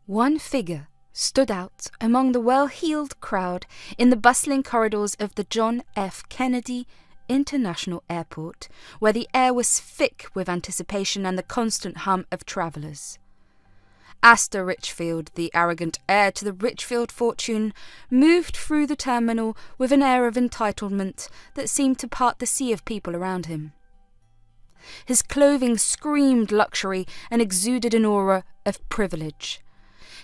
One figure stood out among the well-heeled crowd in the bustling corridors of the John F. Kennedy International Airport, where the air was thick with anticipation and the constant hum of travellers. Astor Richfield, the arrogant heir to the Richfield fortune, moved through the terminal with an air of entitlement that seemed to part the sea of people around him. His clothing screamed luxury and exuded an aura of privilege.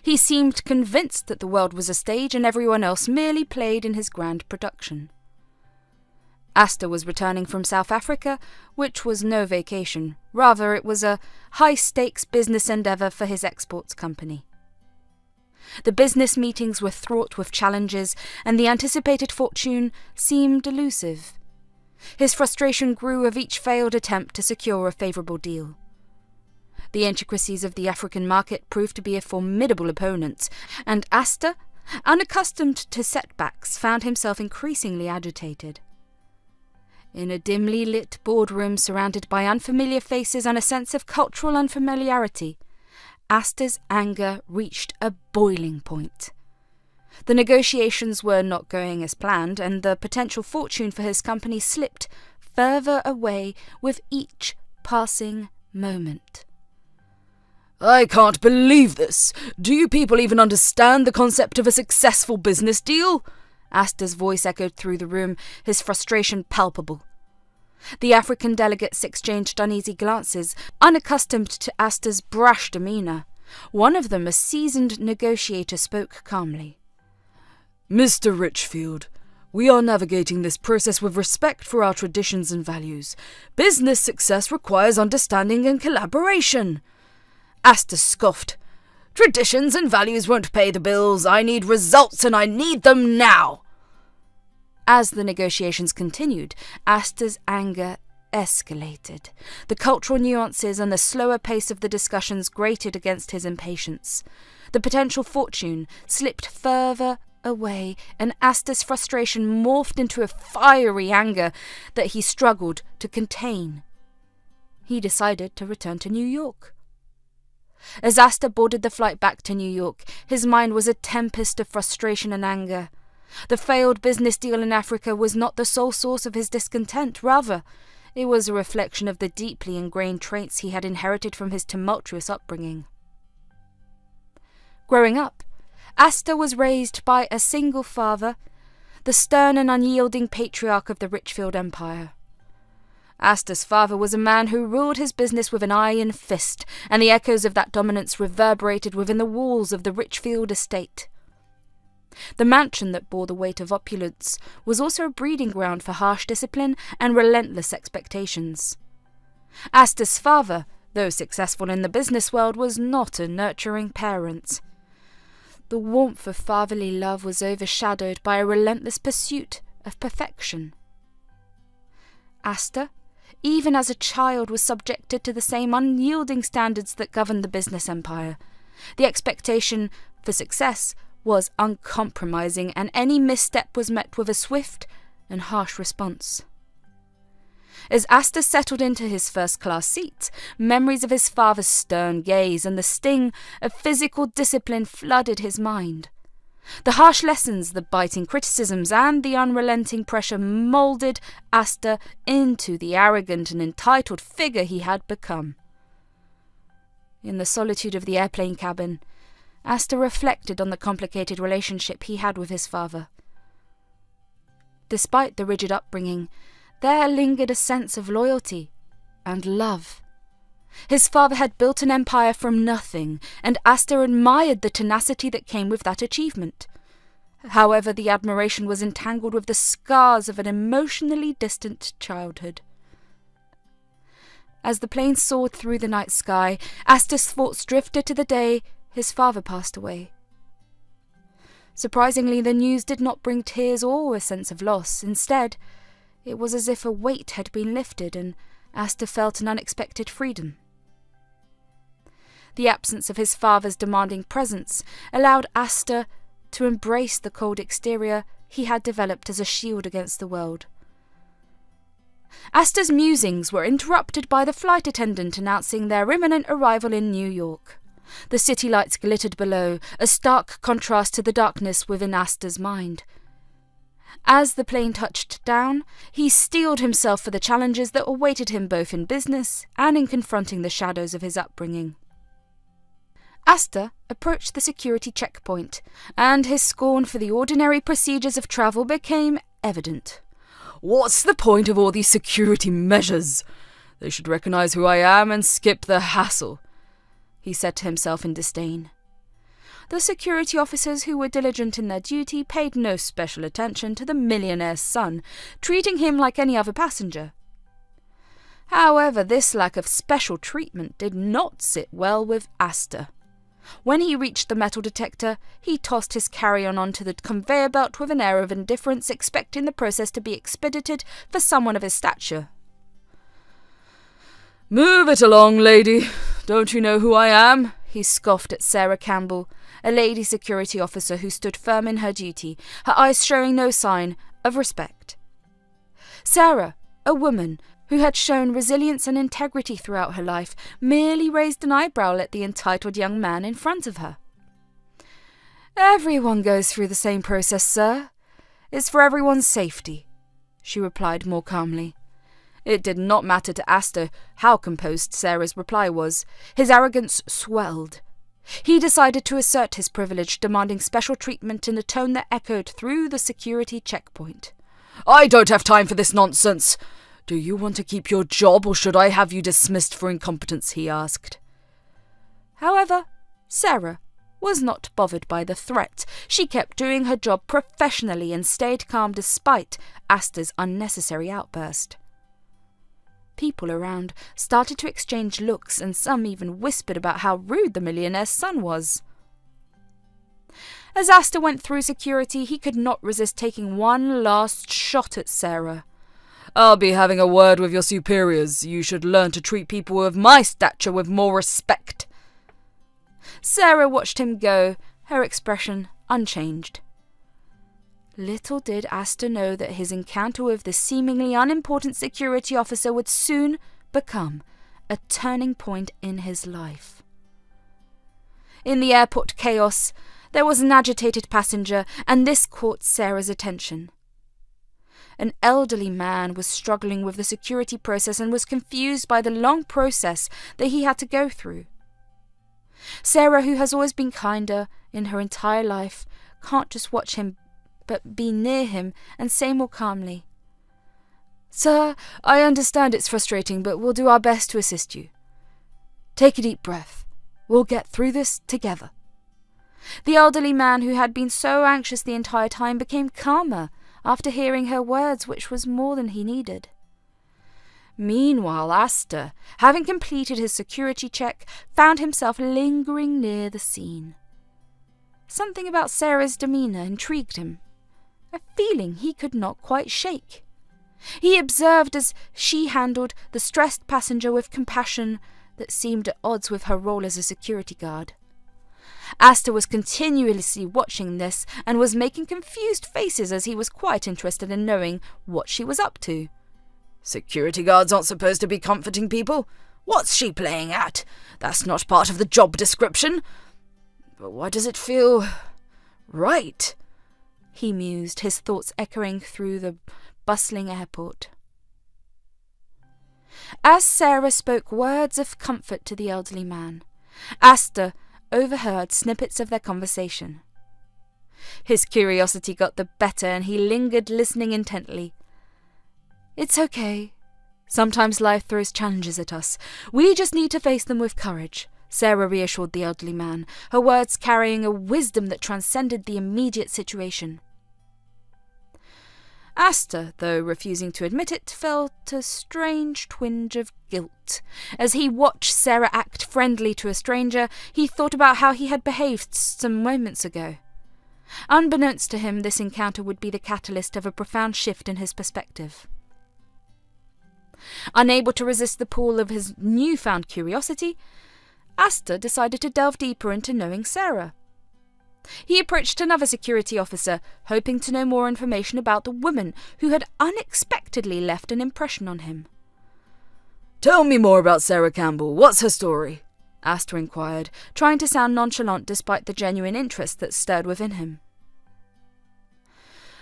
He seemed convinced that the world was a stage and everyone else merely played in his grand production. Astor was returning from South Africa, which was no vacation. Rather, it was a high-stakes business endeavour for his exports company. The business meetings were fraught with challenges, and the anticipated fortune seemed elusive. His frustration grew with each failed attempt to secure a favourable deal. The intricacies of the African market proved to be a formidable opponent, and Astor, unaccustomed to setbacks, found himself increasingly agitated. In a dimly lit boardroom surrounded by unfamiliar faces and a sense of cultural unfamiliarity, Astor's anger reached a boiling point. The negotiations were not going as planned, and the potential fortune for his company slipped further away with each passing moment. "I can't believe this! Do you people even understand the concept of a successful business deal?" Astor's voice echoed through the room, his frustration palpable. The African delegates exchanged uneasy glances, unaccustomed to Astor's brash demeanour. One of them, a seasoned negotiator, spoke calmly. "Mr. Richfield, we are navigating this process with respect for our traditions and values. Business success requires understanding and collaboration." Astor scoffed. "Traditions and values won't pay the bills. I need results, and I need them now." As the negotiations continued, Astor's anger escalated. The cultural nuances and the slower pace of the discussions grated against his impatience. The potential fortune slipped further away, and Astor's frustration morphed into a fiery anger that he struggled to contain. He decided to return to New York. As Astor boarded the flight back to New York, his mind was a tempest of frustration and anger. The failed business deal in Africa was not the sole source of his discontent. Rather, it was a reflection of the deeply ingrained traits he had inherited from his tumultuous upbringing. Growing up, Astor was raised by a single father, the stern and unyielding patriarch of the Richfield Empire. Astor's father was a man who ruled his business with an iron fist, and the echoes of that dominance reverberated within the walls of the Richfield estate. The mansion that bore the weight of opulence was also a breeding ground for harsh discipline and relentless expectations. Astor's father, though successful in the business world, was not a nurturing parent. The warmth of fatherly love was overshadowed by a relentless pursuit of perfection. Astor, even as a child, was subjected to the same unyielding standards that governed the business empire. The expectation for success was uncompromising, and any misstep was met with a swift and harsh response. As Astor settled into his first-class seat, memories of his father's stern gaze and the sting of physical discipline flooded his mind. The harsh lessons, the biting criticisms, and the unrelenting pressure moulded Astor into the arrogant and entitled figure he had become. In the solitude of the airplane cabin, Astor reflected on the complicated relationship he had with his father. Despite the rigid upbringing, there lingered a sense of loyalty and love. His father had built an empire from nothing, and Astor admired the tenacity that came with that achievement. However, the admiration was entangled with the scars of an emotionally distant childhood. As the plane soared through the night sky, Astor's thoughts drifted to the day his father passed away. Surprisingly, the news did not bring tears or a sense of loss. Instead, it was as if a weight had been lifted, and Astor felt an unexpected freedom. The absence of his father's demanding presence allowed Astor to embrace the cold exterior he had developed as a shield against the world. Astor's musings were interrupted by the flight attendant announcing their imminent arrival in New York. The city lights glittered below, a stark contrast to the darkness within Astor's mind. As the plane touched down, he steeled himself for the challenges that awaited him both in business and in confronting the shadows of his upbringing. Astor approached the security checkpoint, and his scorn for the ordinary procedures of travel became evident. "What's the point of all these security measures? They should recognize who I am and skip the hassle," he said to himself in disdain. The security officers who were diligent in their duty paid no special attention to the millionaire's son, treating him like any other passenger. However, this lack of special treatment did not sit well with Astor. When he reached the metal detector, he tossed his carry-on onto the conveyor belt with an air of indifference, expecting the process to be expedited for someone of his stature. "Move it along, lady. Don't you know who I am?" he scoffed at Sarah Campbell, a lady security officer who stood firm in her duty, her eyes showing no sign of respect. Sarah, a woman who had shown resilience and integrity throughout her life, merely raised an eyebrow at the entitled young man in front of her. "Everyone goes through the same process, sir. It's for everyone's safety," she replied more calmly. It did not matter to Astor how composed Sarah's reply was. His arrogance swelled. He decided to assert his privilege, demanding special treatment in a tone that echoed through the security checkpoint. "I don't have time for this nonsense. Do you want to keep your job, or should I have you dismissed for incompetence?" he asked. However, Sarah was not bothered by the threat. She kept doing her job professionally and stayed calm despite Astor's unnecessary outburst. People around started to exchange looks, and some even whispered about how rude the millionaire's son was. As Astor went through security, he could not resist taking one last shot at Sarah. "I'll be having a word with your superiors. You should learn to treat people of my stature with more respect." Sarah watched him go, her expression unchanged. Little did Astor know that his encounter with the seemingly unimportant security officer would soon become a turning point in his life. In the airport chaos, there was an agitated passenger, and this caught Sarah's attention. An elderly man was struggling with the security process and was confused by the long process that he had to go through. Sarah, who has always been kinder in her entire life, can't just watch him but be near him and say more calmly, "Sir, I understand it's frustrating, but we'll do our best to assist you. Take a deep breath. We'll get through this together." The elderly man, who had been so anxious the entire time, became calmer after hearing her words, which was more than he needed. Meanwhile, Astor, having completed his security check, found himself lingering near the scene. Something about Sarah's demeanour intrigued him, a feeling he could not quite shake. He observed as she handled the stressed passenger with compassion that seemed at odds with her role as a security guard. Astor was continuously watching this and was making confused faces as he was quite interested in knowing what she was up to. "Security guards aren't supposed to be comforting people. What's she playing at? That's not part of the job description. But why does it feel right?" he mused, his thoughts echoing through the bustling airport. As Sarah spoke words of comfort to the elderly man, Astor overheard snippets of their conversation. His curiosity got the better and he lingered, listening intently. "It's okay. Sometimes life throws challenges at us. We just need to face them with courage," Sarah reassured the elderly man, her words carrying a wisdom that transcended the immediate situation. Astor, though refusing to admit it, felt a strange twinge of guilt. As he watched Sarah act friendly to a stranger, he thought about how he had behaved some moments ago. Unbeknownst to him, this encounter would be the catalyst of a profound shift in his perspective. Unable to resist the pull of his newfound curiosity, Astor decided to delve deeper into knowing Sarah. He approached another security officer, hoping to know more information about the woman who had unexpectedly left an impression on him. "Tell me more about Sarah Campbell. What's her story?" Astor inquired, trying to sound nonchalant despite the genuine interest that stirred within him.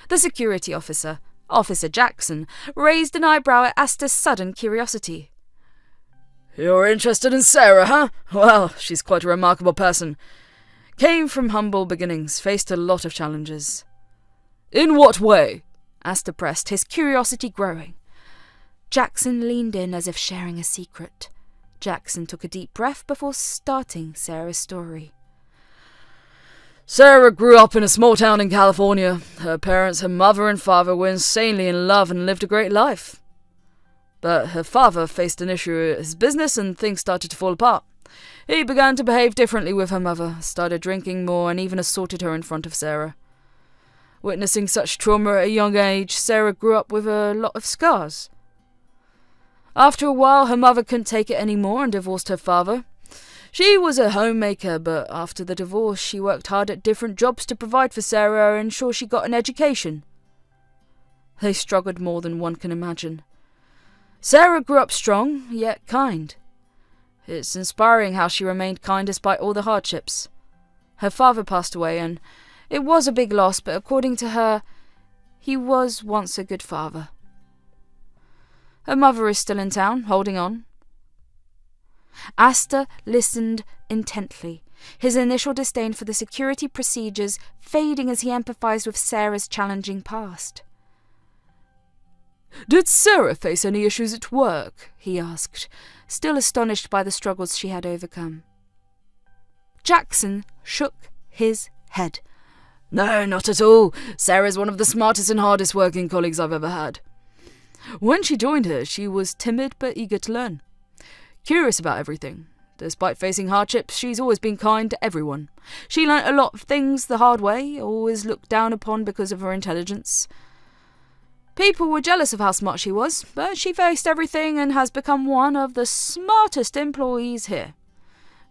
The security officer, Officer Jackson, raised an eyebrow at Astor's sudden curiosity. "You're interested in Sarah, huh? Well, she's quite a remarkable person. Came from humble beginnings, faced a lot of challenges." "In what way?" Astor pressed, his curiosity growing. Jackson leaned in as if sharing a secret. Jackson took a deep breath before starting Sarah's story. "Sarah grew up in a small town in California. Her parents, her mother and father, were insanely in love and lived a great life. But her father faced an issue at his business and things started to fall apart. He began to behave differently with her mother, started drinking more and even assaulted her in front of Sarah. Witnessing such trauma at a young age, Sarah grew up with a lot of scars. After a while, her mother couldn't take it anymore and divorced her father. She was a homemaker, but after the divorce, she worked hard at different jobs to provide for Sarah and ensure she got an education. They struggled more than one can imagine. Sarah grew up strong, yet kind. It's inspiring how she remained kind despite all the hardships. Her father passed away, and it was a big loss, but according to her, he was once a good father. Her mother is still in town, holding on." Astor listened intently, his initial disdain for the security procedures fading as he empathized with Sarah's challenging past. "Did Sarah face any issues at work?" he asked, still astonished by the struggles she had overcome. Jackson shook his head. "No, not at all. Sarah's one of the smartest and hardest working colleagues I've ever had. When she joined her, she was timid but eager to learn. Curious about everything. Despite facing hardships, she's always been kind to everyone. She learnt a lot of things the hard way, always looked down upon because of her intelligence. People were jealous of how smart she was, but she faced everything and has become one of the smartest employees here.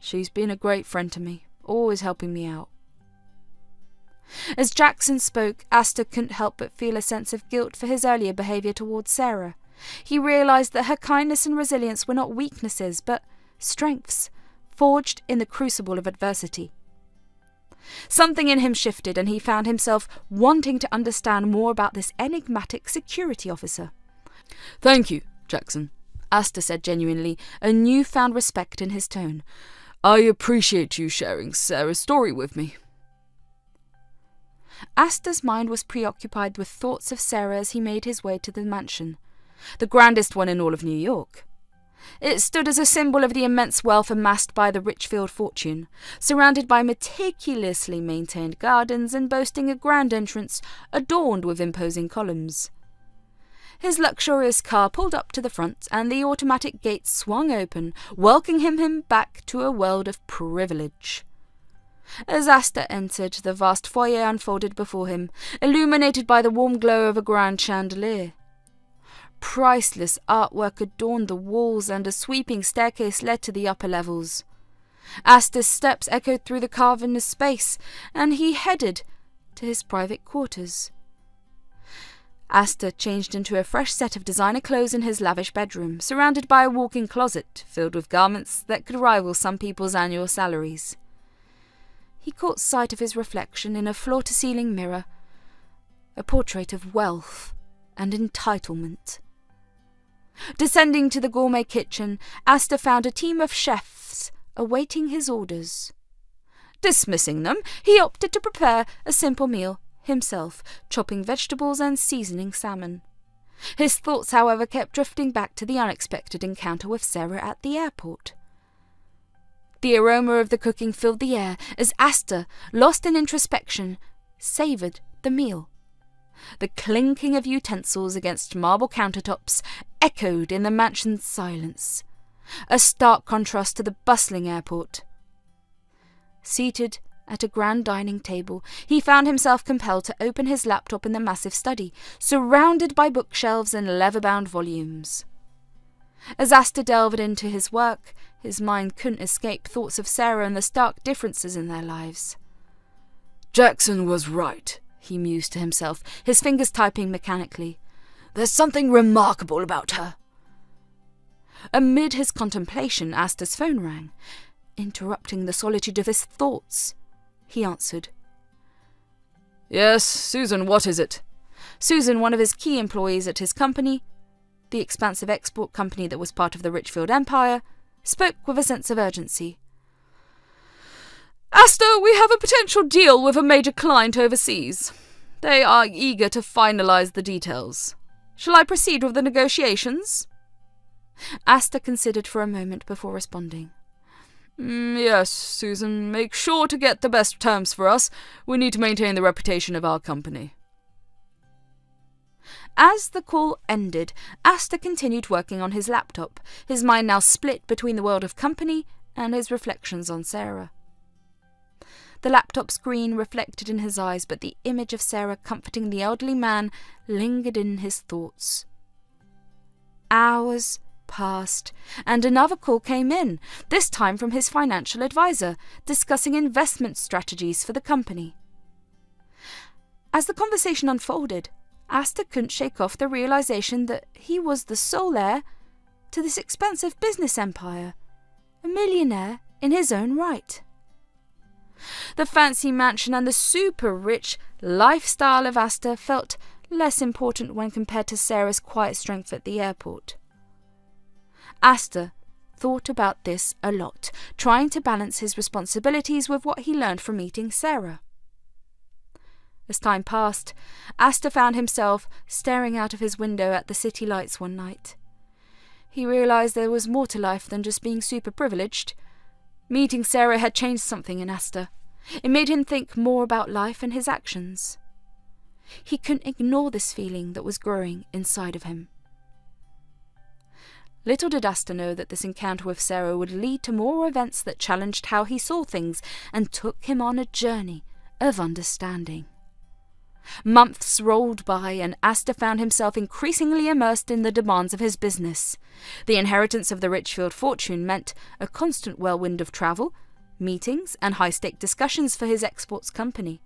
She's been a great friend to me, always helping me out." As Jackson spoke, Astor couldn't help but feel a sense of guilt for his earlier behaviour towards Sarah. He realised that her kindness and resilience were not weaknesses, but strengths, forged in the crucible of adversity. Something in him shifted, and he found himself wanting to understand more about this enigmatic security officer. "Thank you, Jackson," Astor said genuinely, a newfound respect in his tone. "I appreciate you sharing Sarah's story with me." Astor's mind was preoccupied with thoughts of Sarah as he made his way to the mansion, the grandest one in all of New York. It stood as a symbol of the immense wealth amassed by the Richfield fortune, surrounded by meticulously maintained gardens and boasting a grand entrance adorned with imposing columns. His luxurious car pulled up to the front, and the automatic gates swung open, welcoming him back to a world of privilege. As Astor entered, the vast foyer unfolded before him, illuminated by the warm glow of a grand chandelier. Priceless artwork adorned the walls, and a sweeping staircase led to the upper levels. Astor's steps echoed through the cavernous space, and he headed to his private quarters. Astor changed into a fresh set of designer clothes in his lavish bedroom, surrounded by a walk-in closet filled with garments that could rival some people's annual salaries. He caught sight of his reflection in a floor-to-ceiling mirror, a portrait of wealth and entitlement. Descending to the gourmet kitchen, Astor found a team of chefs awaiting his orders. Dismissing them, he opted to prepare a simple meal himself, chopping vegetables and seasoning salmon. His thoughts, however, kept drifting back to the unexpected encounter with Sarah at the airport. The aroma of the cooking filled the air as Astor, lost in introspection, savoured the meal. The clinking of utensils against marble countertops echoed in the mansion's silence, a stark contrast to the bustling airport. Seated at a grand dining table, he found himself compelled to open his laptop in the massive study, surrounded by bookshelves and leather-bound volumes. As Astor delved into his work, his mind couldn't escape thoughts of Sarah and the stark differences in their lives. "Jackson was right," he mused to himself, his fingers typing mechanically. "There's something remarkable about her." Amid his contemplation, Astor's phone rang. interrupting the solitude of his thoughts. He answered. Yes, Susan, what is it? Susan, one of his key employees at his company, the expansive export company that was part of the Richfield Empire, spoke with a sense of urgency. Astor, we have a potential deal with a major client overseas. They are eager to finalize the details. Shall I proceed with the negotiations? Astor considered for a moment before responding. Yes, Susan, make sure to get the best terms for us. We need to maintain the reputation of our company. As the call ended, Astor continued working on his laptop, his mind now split between the world of company and his reflections on Sarah. The laptop screen reflected in his eyes, but the image of Sarah comforting the elderly man lingered in his thoughts. Hours passed, and another call came in, this time from his financial advisor, discussing investment strategies for the company. As the conversation unfolded, Astor couldn't shake off the realization that he was the sole heir to this expansive business empire, a millionaire in his own right. The fancy mansion and the super-rich lifestyle of Astor felt less important when compared to Sarah's quiet strength at the airport. Astor thought about this a lot, trying to balance his responsibilities with what he learned from meeting Sarah. As time passed, Astor found himself staring out of his window at the city lights one night. He realized there was more to life than just being super privileged. Meeting Sarah had changed something in Astor. It made him think more about life and his actions. He couldn't ignore this feeling that was growing inside of him. Little did Astor know that this encounter with Sarah would lead to more events that challenged how he saw things and took him on a journey of understanding. Months rolled by, and Astor found himself increasingly immersed in the demands of his business. The inheritance of the Richfield fortune meant a constant whirlwind of travel, meetings, and high-stake discussions for his exports company.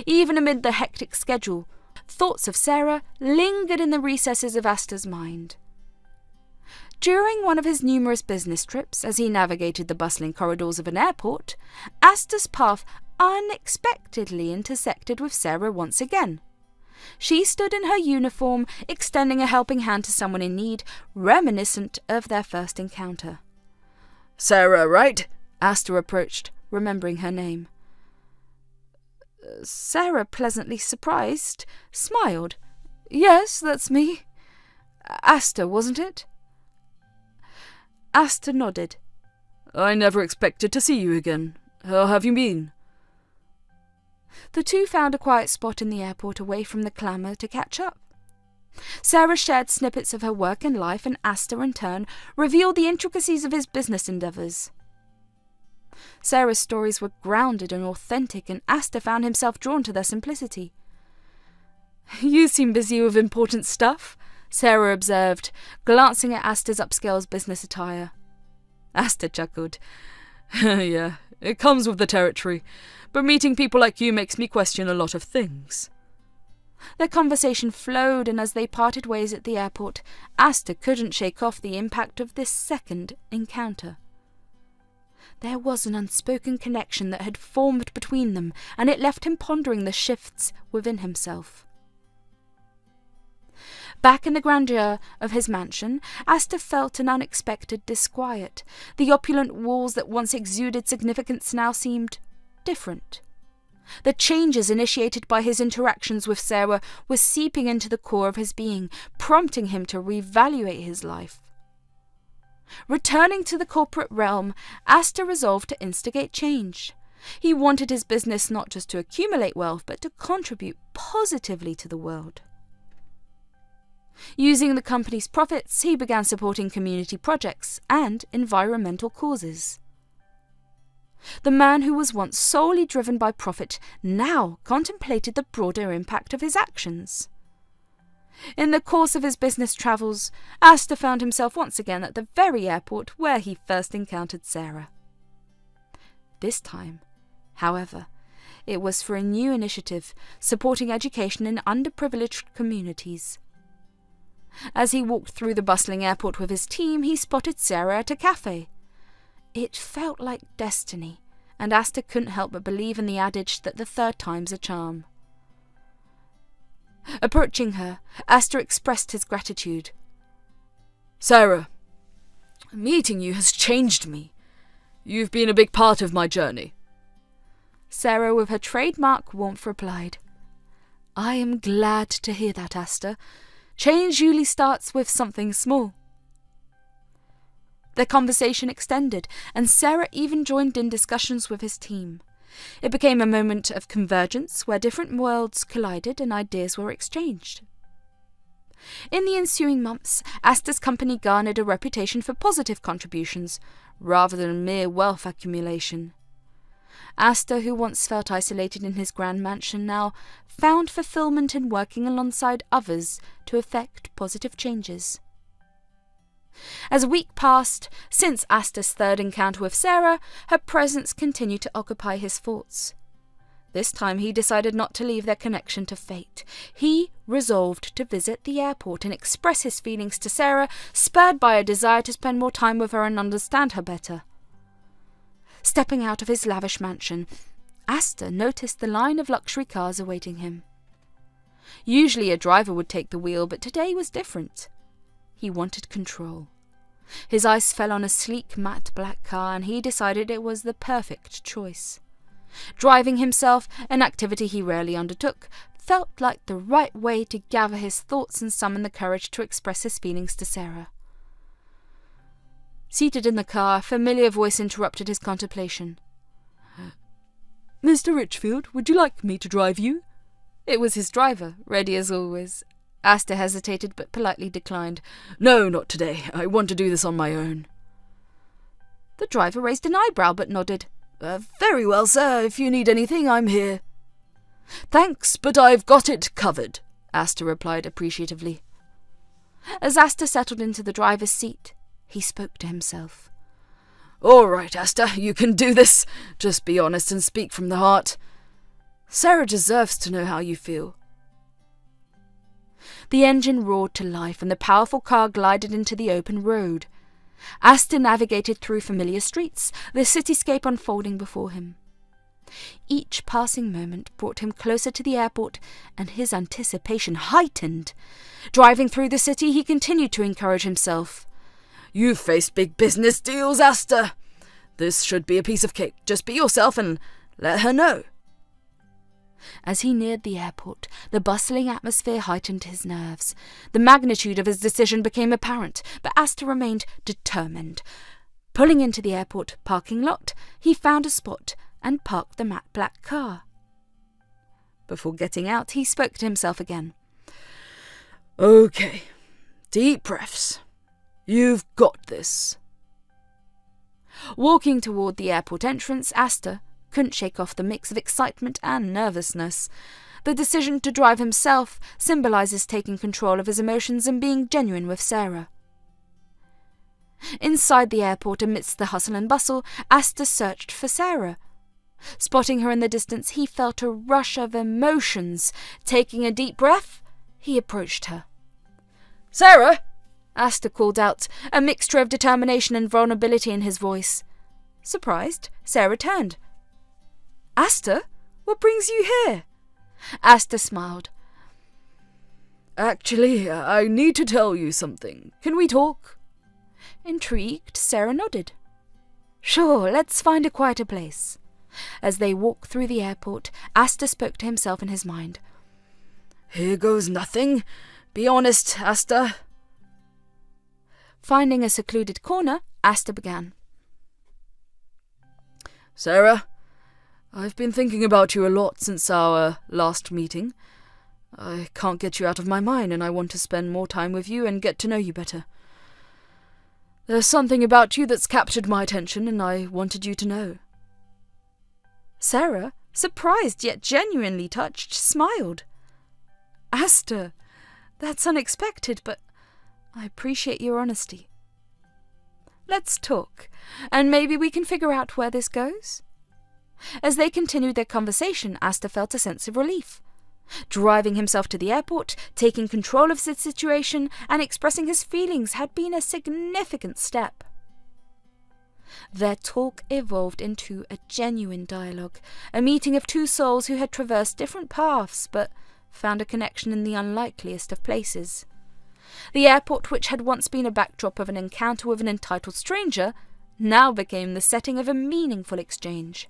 Even amid the hectic schedule, thoughts of Sarah lingered in the recesses of Astor's mind. During one of his numerous business trips, as he navigated the bustling corridors of an airport, Astor's path unexpectedly intersected with Sarah once again. She stood in her uniform, extending a helping hand to someone in need, reminiscent of their first encounter. Sarah, right? Astor approached, remembering her name. Sarah, pleasantly surprised, smiled. Yes, that's me. Astor, wasn't it? Astor nodded. I never expected to see you again. How have you been? The two found a quiet spot in the airport away from the clamour to catch up. Sarah shared snippets of her work and life, and Astor, in turn, revealed the intricacies of his business endeavours. Sarah's stories were grounded and authentic, and Astor found himself drawn to their simplicity. You seem busy with important stuff, Sarah observed, glancing at Astor's upscale business attire. Astor chuckled. Yeah, it comes with the territory, but meeting people like you makes me question a lot of things. Their conversation flowed, and as they parted ways at the airport, Astor couldn't shake off the impact of this second encounter. There was an unspoken connection that had formed between them, and it left him pondering the shifts within himself. Back in the grandeur of his mansion, Astor felt an unexpected disquiet. The opulent walls that once exuded significance now seemed different. The changes initiated by his interactions with Sarah were seeping into the core of his being, prompting him to reevaluate his life. Returning to the corporate realm, Astor resolved to instigate change. He wanted his business not just to accumulate wealth, but to contribute positively to the world. Using the company's profits, he began supporting community projects and environmental causes. The man who was once solely driven by profit now contemplated the broader impact of his actions. In the course of his business travels, Astor found himself once again at the very airport where he first encountered Sarah. This time, however, it was for a new initiative supporting education in underprivileged communities. As he walked through the bustling airport with his team, he spotted Sarah at a cafe. It felt like destiny, and Astor couldn't help but believe in the adage that the third time's a charm. Approaching her, Astor expressed his gratitude. Sarah, meeting you has changed me. You've been a big part of my journey. Sarah, with her trademark warmth, replied, I am glad to hear that, Astor. Change usually starts with something small. Their conversation extended, and Sarah even joined in discussions with his team. It became a moment of convergence where different worlds collided and ideas were exchanged. In the ensuing months, Astor's company garnered a reputation for positive contributions, rather than mere wealth accumulation. Astor, who once felt isolated in his grand mansion, now found fulfillment in working alongside others to effect positive changes. As a week passed, since Astor's third encounter with Sarah, her presence continued to occupy his thoughts. This time he decided not to leave their connection to fate. He resolved to visit the airport and express his feelings to Sarah, spurred by a desire to spend more time with her and understand her better. Stepping out of his lavish mansion, Astor noticed the line of luxury cars awaiting him. Usually a driver would take the wheel, but today was different. He wanted control. His eyes fell on a sleek matte black car, and he decided it was the perfect choice. Driving himself, an activity he rarely undertook, felt like the right way to gather his thoughts and summon the courage to express his feelings to Sarah. Seated in the car, a familiar voice interrupted his contemplation. Mr. Richfield, would you like me to drive you? It was his driver, ready as always. Astor hesitated but politely declined. No, not today. I want to do this on my own. The driver raised an eyebrow but nodded. Very well, sir. If you need anything, I'm here. Thanks, but I've got it covered, Astor replied appreciatively. As Astor settled into the driver's seat, he spoke to himself. All right, Astor, you can do this. Just be honest and speak from the heart. Sarah deserves to know how you feel. The engine roared to life, and the powerful car glided into the open road. Astor navigated through familiar streets, the cityscape unfolding before him. Each passing moment brought him closer to the airport, and his anticipation heightened. Driving through the city, he continued to encourage himself. You've faced big business deals, Astor. This should be a piece of cake. Just be yourself and let her know. As he neared the airport, the bustling atmosphere heightened his nerves. The magnitude of his decision became apparent, but Astor remained determined. Pulling into the airport parking lot, he found a spot and parked the matte black car. Before getting out, he spoke to himself again. Okay, deep breaths. You've got this. Walking toward the airport entrance, Astor couldn't shake off the mix of excitement and nervousness. The decision to drive himself symbolizes taking control of his emotions and being genuine with Sarah. Inside the airport, amidst the hustle and bustle, Astor searched for Sarah. Spotting her in the distance, he felt a rush of emotions. Taking a deep breath, he approached her. Sarah! Astor called out, a mixture of determination and vulnerability in his voice. Surprised, Sarah turned. Astor, what brings you here? Astor smiled. Actually, I need to tell you something. Can we talk? Intrigued, Sarah nodded. Sure, let's find a quieter place. As they walked through the airport, Astor spoke to himself in his mind. Here goes nothing. Be honest, Astor. Finding a secluded corner, Astor began. Sarah, I've been thinking about you a lot since our last meeting. I can't get you out of my mind, and I want to spend more time with you and get to know you better. There's something about you that's captured my attention, and I wanted you to know. Sarah, surprised yet genuinely touched, smiled. Astor, that's unexpected, but I appreciate your honesty. Let's talk, and maybe we can figure out where this goes. As they continued their conversation, Astor felt a sense of relief. Driving himself to the airport, taking control of the situation, and expressing his feelings had been a significant step. Their talk evolved into a genuine dialogue, a meeting of two souls who had traversed different paths but found a connection in the unlikeliest of places. The airport, which had once been a backdrop of an encounter with an entitled stranger, now became the setting of a meaningful exchange.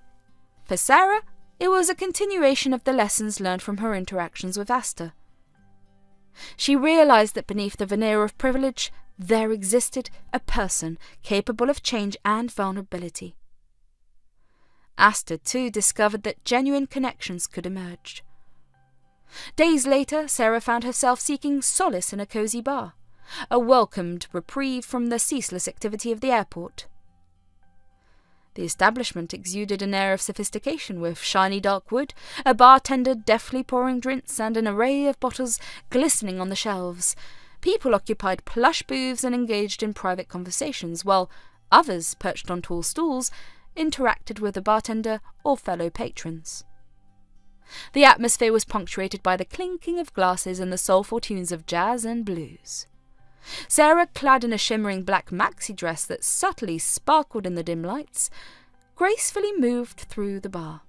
For Sarah, it was a continuation of the lessons learned from her interactions with Astor. She realized that beneath the veneer of privilege, there existed a person capable of change and vulnerability. Astor, too, discovered that genuine connections could emerge. Days later, Sarah found herself seeking solace in a cozy bar, a welcomed reprieve from the ceaseless activity of the airport. The establishment exuded an air of sophistication, with shiny dark wood, a bartender deftly pouring drinks, and an array of bottles glistening on the shelves. People occupied plush booths and engaged in private conversations, while others, perched on tall stools, interacted with the bartender or fellow patrons. The atmosphere was punctuated by the clinking of glasses and the soulful tunes of jazz and blues. Sarah, clad in a shimmering black maxi dress that subtly sparkled in the dim lights, gracefully moved through the bar.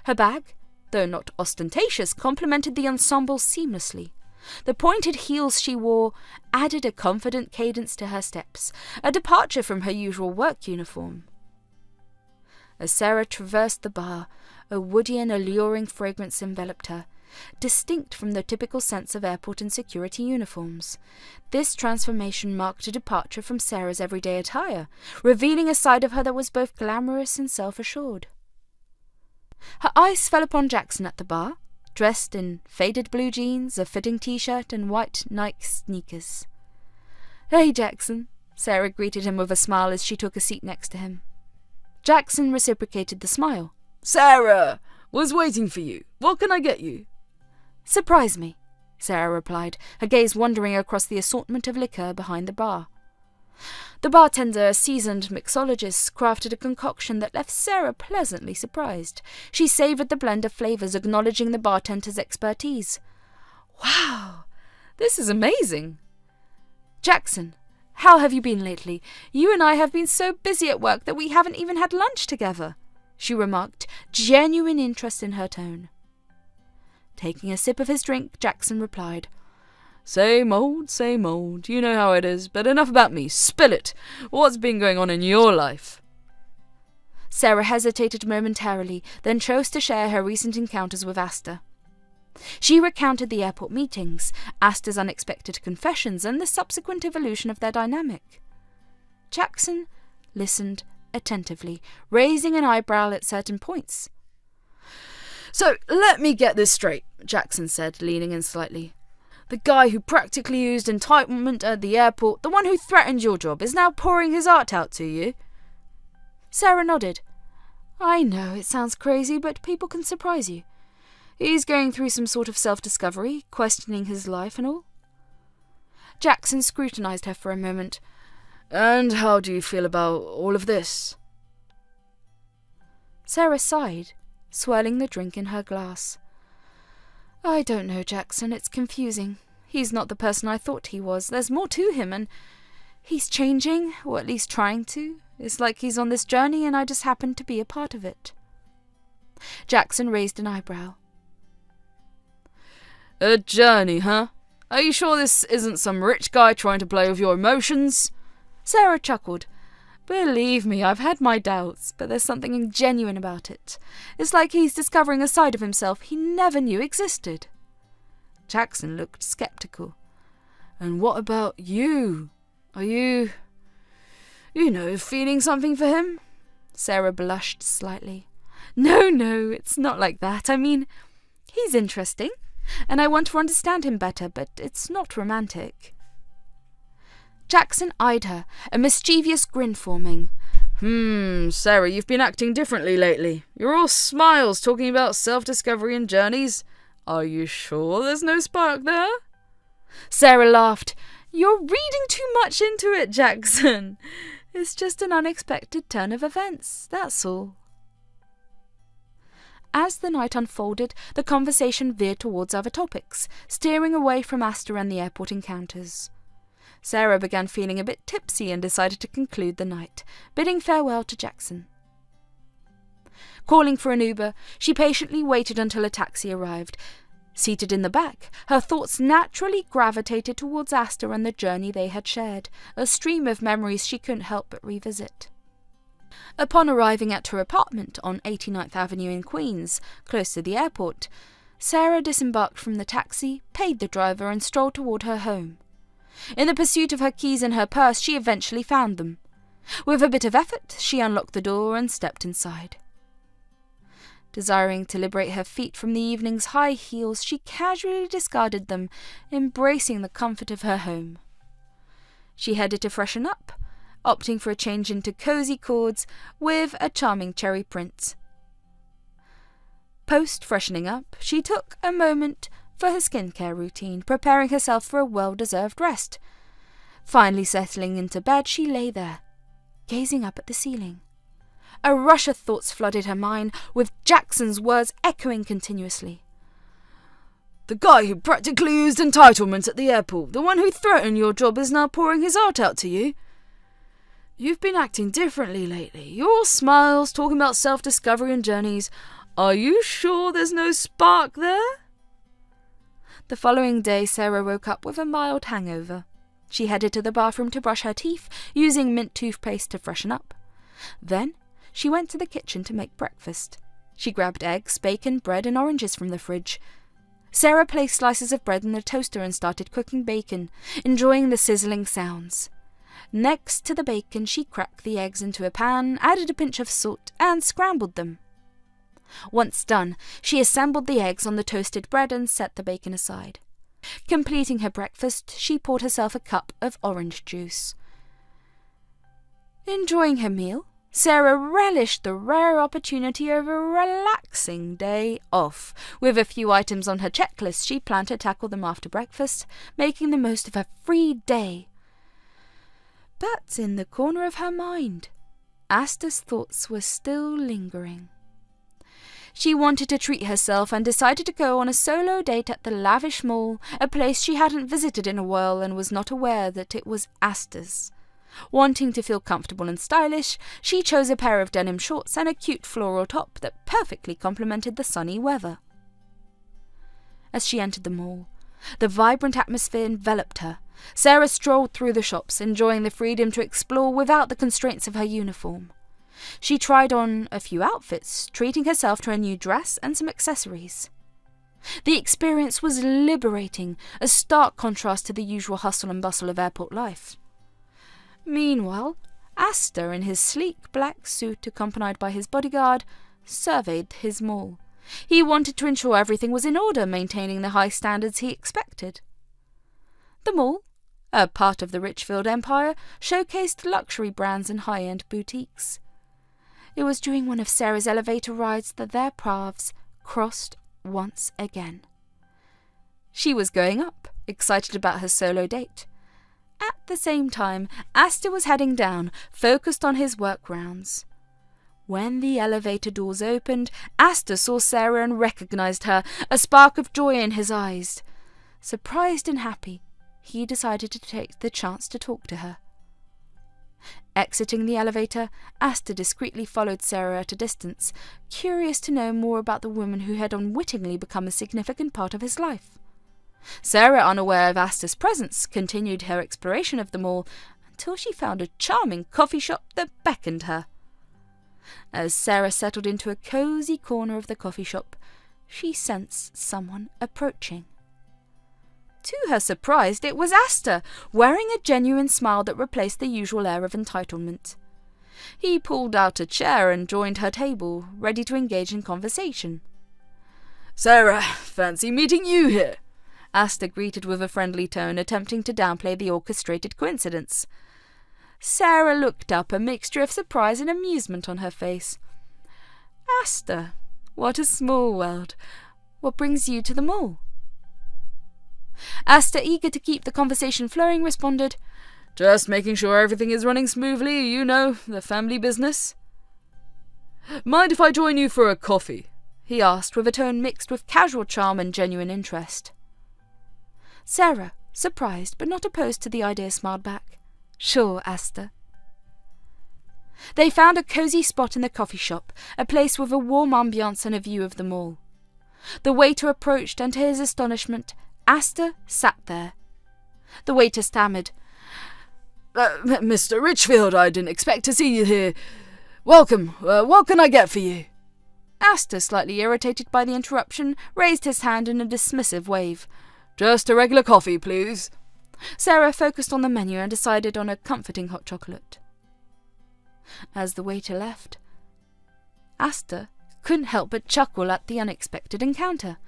Her bag, though not ostentatious, complemented the ensemble seamlessly. The pointed heels she wore added a confident cadence to her steps, a departure from her usual work uniform. As Sarah traversed the bar, a woody and alluring fragrance enveloped her, distinct from the typical sense of airport and security uniforms. This transformation marked a departure from Sarah's everyday attire, revealing a side of her that was both glamorous and self-assured. Her eyes fell upon Jackson at the bar, dressed in faded blue jeans, a fitting t-shirt, and white Nike sneakers. "Hey, Jackson," Sarah greeted him with a smile as she took a seat next to him. Jackson reciprocated the smile. "Sarah! Was waiting for you. What can I get you?" "Surprise me," Sarah replied, her gaze wandering across the assortment of liquor behind the bar. The bartender, a seasoned mixologist, crafted a concoction that left Sarah pleasantly surprised. She savoured the blend of flavours, acknowledging the bartender's expertise. "Wow, this is amazing." "Jackson, how have you been lately? You and I have been so busy at work that we haven't even had lunch together," she remarked, genuine interest in her tone. Taking a sip of his drink, Jackson replied, Same old, same old. You know how it is, but enough about me. Spill it. What's been going on in your life?" Sarah hesitated momentarily, then chose to share her recent encounters with Astor. She recounted the airport meetings, Astor's unexpected confessions, and the subsequent evolution of their dynamic. Jackson listened attentively, raising an eyebrow at certain points. "So, let me get this straight," Jackson said, leaning in slightly. "The guy who practically used entitlement at the airport, the one who threatened your job, is now pouring his art out to you?" Sarah nodded. "I know it sounds crazy, but people can surprise you. He's going through some sort of self-discovery, questioning his life and all." Jackson scrutinized her for a moment. "And how do you feel about all of this?" Sarah sighed, swirling the drink in her glass. "I don't know, Jackson. It's confusing. He's not the person I thought he was. There's more to him, and he's changing, or at least trying to. It's like he's on this journey, and I just happen to be a part of it." Jackson raised an eyebrow. "A journey, huh? Are you sure this isn't some rich guy trying to play with your emotions?" Sarah chuckled. "Believe me, I've had my doubts, but there's something genuine about it. It's like he's discovering a side of himself he never knew existed." Jackson looked skeptical. "And what about you? Are you feeling something for him?" Sarah blushed slightly. No, it's not like that. I mean, he's interesting, and I want to understand him better, but it's not romantic." Jackson eyed her, a mischievous grin forming. Sarah, you've been acting differently lately. You're all smiles talking about self-discovery and journeys. Are you sure there's no spark there?" Sarah laughed. "You're reading too much into it, Jackson. It's just an unexpected turn of events, that's all." As the night unfolded, the conversation veered towards other topics, steering away from Astor and the airport encounters. Sarah began feeling a bit tipsy and decided to conclude the night, bidding farewell to Jackson. Calling for an Uber, she patiently waited until a taxi arrived. Seated in the back, her thoughts naturally gravitated towards Astor and the journey they had shared, a stream of memories she couldn't help but revisit. Upon arriving at her apartment on 89th Avenue in Queens, close to the airport, Sarah disembarked from the taxi, paid the driver, and strolled toward her home. In the pursuit of her keys and her purse, she eventually found them. With a bit of effort, she unlocked the door and stepped inside. Desiring to liberate her feet from the evening's high heels, she casually discarded them, embracing the comfort of her home. She headed to freshen up, opting for a change into cozy cords with a charming cherry print. Post-freshening up, she took a moment for her skincare routine, preparing herself for a well-deserved rest. Finally settling into bed, she lay there, gazing up at the ceiling. A rush of thoughts flooded her mind, with Jackson's words echoing continuously. The guy who practically used entitlement at the airport, the one who threatened your job, is now pouring his heart out to you. You've been acting differently lately. You're all smiles, talking about self-discovery and journeys. Are you sure there's no spark there? The following day, Sarah woke up with a mild hangover. She headed to the bathroom to brush her teeth, using mint toothpaste to freshen up. Then, she went to the kitchen to make breakfast. She grabbed eggs, bacon, bread, and oranges from the fridge. Sarah placed slices of bread in the toaster and started cooking bacon, enjoying the sizzling sounds. Next to the bacon, she cracked the eggs into a pan, added a pinch of salt, and scrambled them. Once done, she assembled the eggs on the toasted bread and set the bacon aside. Completing her breakfast, she poured herself a cup of orange juice. Enjoying her meal, Sarah relished the rare opportunity of a relaxing day off. With a few items on her checklist, she planned to tackle them after breakfast, making the most of her free day. But in the corner of her mind, Astor's thoughts were still lingering. She wanted to treat herself and decided to go on a solo date at the lavish mall, a place she hadn't visited in a while and was not aware that it was Astor's. Wanting to feel comfortable and stylish, she chose a pair of denim shorts and a cute floral top that perfectly complemented the sunny weather. As she entered the mall, the vibrant atmosphere enveloped her. Sarah strolled through the shops, enjoying the freedom to explore without the constraints of her uniform. She tried on a few outfits, treating herself to a new dress and some accessories. The experience was liberating, a stark contrast to the usual hustle and bustle of airport life. Meanwhile, Astor, in his sleek black suit accompanied by his bodyguard, surveyed his mall. He wanted to ensure everything was in order, maintaining the high standards he expected. The mall, a part of the Richfield empire, showcased luxury brands and high-end boutiques. It was during one of Sarah's elevator rides that their paths crossed once again. She was going up, excited about her solo date. At the same time, Astor was heading down, focused on his work rounds. When the elevator doors opened, Astor saw Sarah and recognized her, a spark of joy in his eyes. Surprised and happy, he decided to take the chance to talk to her. Exiting the elevator, Astor discreetly followed Sarah at a distance, curious to know more about the woman who had unwittingly become a significant part of his life. Sarah, unaware of Astor's presence, continued her exploration of the mall until she found a charming coffee shop that beckoned her. As Sarah settled into a cozy corner of the coffee shop, she sensed someone approaching. To her surprise, it was Astor, wearing a genuine smile that replaced the usual air of entitlement. He pulled out a chair and joined her table, ready to engage in conversation. "Sarah, fancy meeting you here," Astor greeted with a friendly tone, attempting to downplay the orchestrated coincidence. Sarah looked up, a mixture of surprise and amusement on her face. "Astor, what a small world. What brings you to the mall?" Astor, eager to keep the conversation flowing, responded, "Just making sure everything is running smoothly, you know, the family business." "Mind if I join you for a coffee?" he asked, with a tone mixed with casual charm and genuine interest. Sarah, surprised but not opposed to the idea, smiled back. Sure, Astor. They found a cosy spot in the coffee shop, a place with a warm ambiance and a view of the mall. The waiter approached, and to his astonishment, Astor sat there. The waiter stammered, Mr. Richfield, I didn't expect to see you here. Welcome. What can I get for you? Astor, slightly irritated by the interruption, raised his hand in a dismissive wave. Just a regular coffee, please. Sarah focused on the menu and decided on a comforting hot chocolate. As the waiter left, Astor couldn't help but chuckle at the unexpected encounter.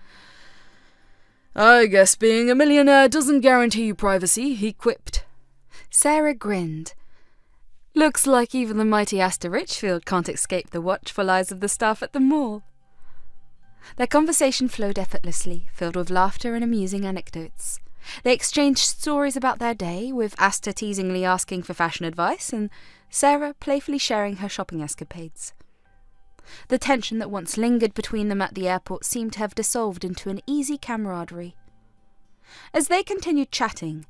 I guess being a millionaire doesn't guarantee you privacy, he quipped. Sarah grinned. Looks like even the mighty Astor Richfield can't escape the watchful eyes of the staff at the mall. Their conversation flowed effortlessly, filled with laughter and amusing anecdotes. They exchanged stories about their day, with Astor teasingly asking for fashion advice and Sarah playfully sharing her shopping escapades. The tension that once lingered between them at the airport seemed to have dissolved into an easy camaraderie. As they continued chatting,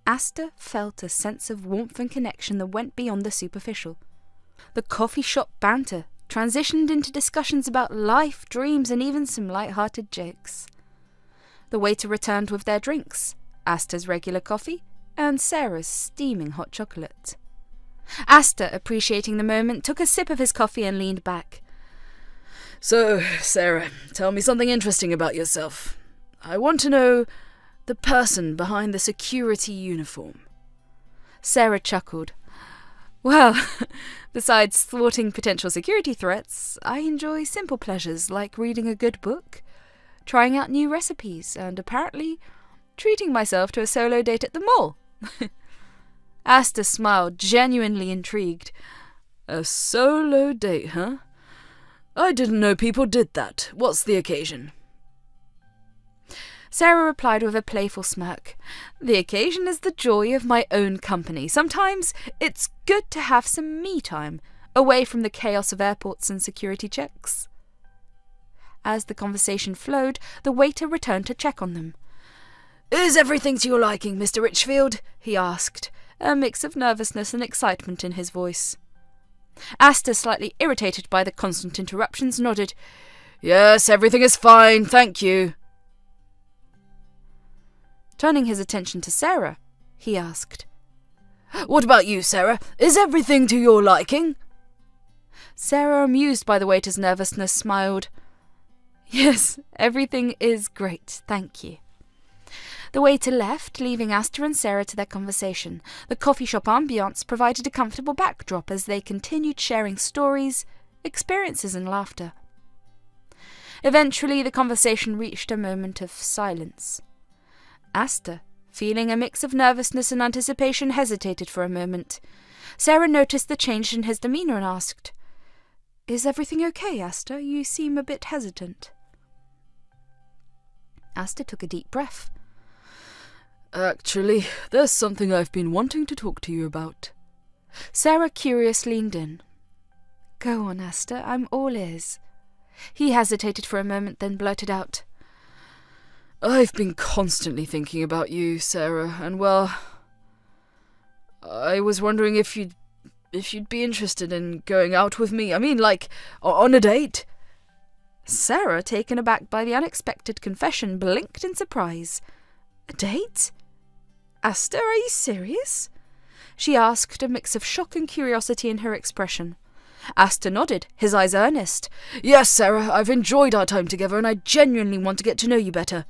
Astor felt a sense of warmth and connection that went beyond the superficial. The coffee shop banter transitioned into discussions about life, dreams, and even some light-hearted jokes. The waiter returned with their drinks, Astor's regular coffee, and Sarah's steaming hot chocolate. Astor, appreciating the moment, took a sip of his coffee and leaned back. So, Sarah, tell me something interesting about yourself. I want to know the person behind the security uniform. Sarah chuckled. Well, besides thwarting potential security threats, I enjoy simple pleasures like reading a good book, trying out new recipes, and apparently treating myself to a solo date at the mall. Astor smiled, genuinely intrigued. A solo date, huh? I didn't know people did that. What's the occasion? Sarah replied with a playful smirk. The occasion is the joy of my own company. Sometimes it's good to have some me time, away from the chaos of airports and security checks. As the conversation flowed, the waiter returned to check on them. Is everything to your liking, Mr. Richfield? He asked, a mix of nervousness and excitement in his voice. Astor, slightly irritated by the constant interruptions, nodded. Yes, everything is fine, thank you. Turning his attention to Sarah, he asked, What about you, Sarah? Is everything to your liking? Sarah, amused by the waiter's nervousness, smiled. Yes, everything is great, thank you. The waiter left, leaving Astor and Sarah to their conversation. The coffee shop ambiance provided a comfortable backdrop as they continued sharing stories, experiences, and laughter. Eventually, the conversation reached a moment of silence. Astor, feeling a mix of nervousness and anticipation, hesitated for a moment. Sarah noticed the change in his demeanour and asked, Is everything okay, Astor? You seem a bit hesitant. Astor took a deep breath. Actually, there's something I've been wanting to talk to you about. Sarah, curious, leaned in. Go on, Astor, I'm all ears. He hesitated for a moment, then blurted out. I've been constantly thinking about you, Sarah, and well, I was wondering if you'd be interested in going out with me. I mean, like, on a date. Sarah, taken aback by the unexpected confession, blinked in surprise. A date? Astor, are you serious? She asked, a mix of shock and curiosity in her expression. Astor nodded, his eyes earnest. Yes, Sarah, I've enjoyed our time together and I genuinely want to get to know you better.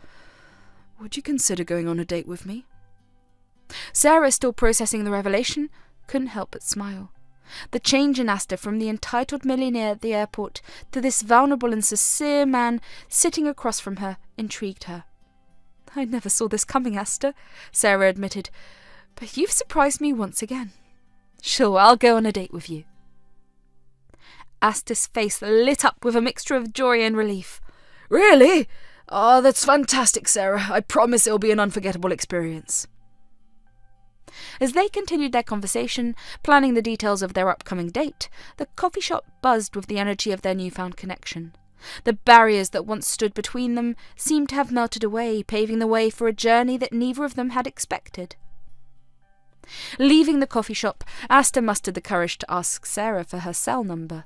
Would you consider going on a date with me? Sarah, still processing the revelation, couldn't help but smile. The change in Astor from the entitled millionaire at the airport to this vulnerable and sincere man sitting across from her intrigued her. I never saw this coming, Astor, Sarah admitted, but you've surprised me once again. Sure, I'll go on a date with you. Astor's face lit up with a mixture of joy and relief. Really? Oh, that's fantastic, Sarah. I promise it'll be an unforgettable experience. As they continued their conversation, planning the details of their upcoming date, the coffee shop buzzed with the energy of their newfound connection. The barriers that once stood between them seemed to have melted away, paving the way for a journey that neither of them had expected. Leaving the coffee shop, Astor mustered the courage to ask Sarah for her cell number.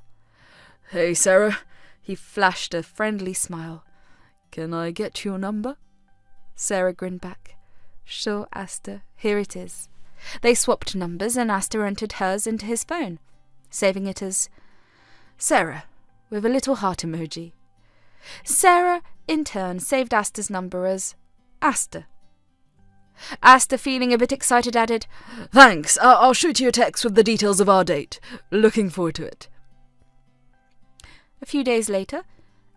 "Hey, Sarah," he flashed a friendly smile. "Can I get your number?" Sarah grinned back. "Sure, Astor, here it is." They swapped numbers and Astor entered hers into his phone, saving it as Sarah, with a little heart emoji. Sarah, in turn, saved Astor's number as Astor. Astor, feeling a bit excited, added, "Thanks, I'll shoot you a text with the details of our date. Looking forward to it." A few days later,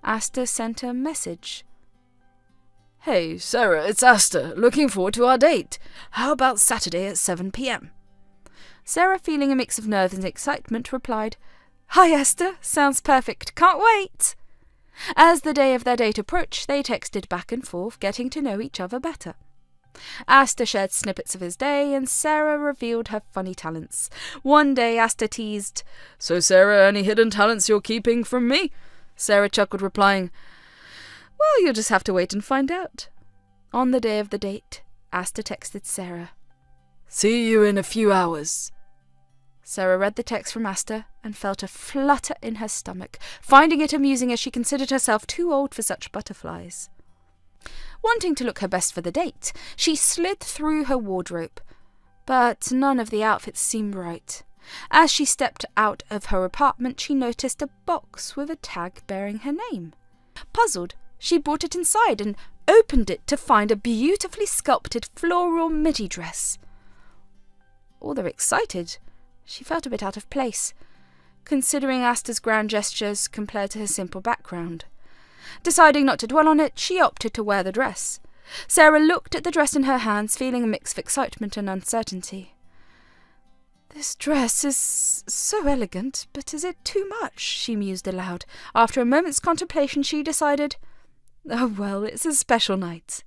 Astor sent a message. "Hey, Sarah, it's Astor. Looking forward to our date. How about Saturday at 7 p.m? Sarah, feeling a mix of nerves and excitement, replied, "Hi, Astor. Sounds perfect. Can't wait." As the day of their date approached, they texted back and forth, getting to know each other better. Astor shared snippets of his day, and Sarah revealed her funny talents. One day, Astor teased, "So, Sarah, any hidden talents you're keeping from me?" Sarah chuckled, replying, "Well, you'll just have to wait and find out." On the day of the date, Astor texted Sarah, "See you in a few hours." Sarah read the text from Astor and felt a flutter in her stomach, finding it amusing as she considered herself too old for such butterflies. Wanting to look her best for the date, she slid through her wardrobe, but none of the outfits seemed right. As she stepped out of her apartment, she noticed a box with a tag bearing her name. Puzzled, she brought it inside and opened it to find a beautifully sculpted floral midi dress. Although excited, she felt a bit out of place, considering Astor's grand gestures compared to her simple background. Deciding not to dwell on it, she opted to wear the dress. Sarah looked at the dress in her hands, feeling a mix of excitement and uncertainty. "This dress is so elegant, but is it too much?" she mused aloud. After a moment's contemplation, she decided, "Oh well, it's a special night."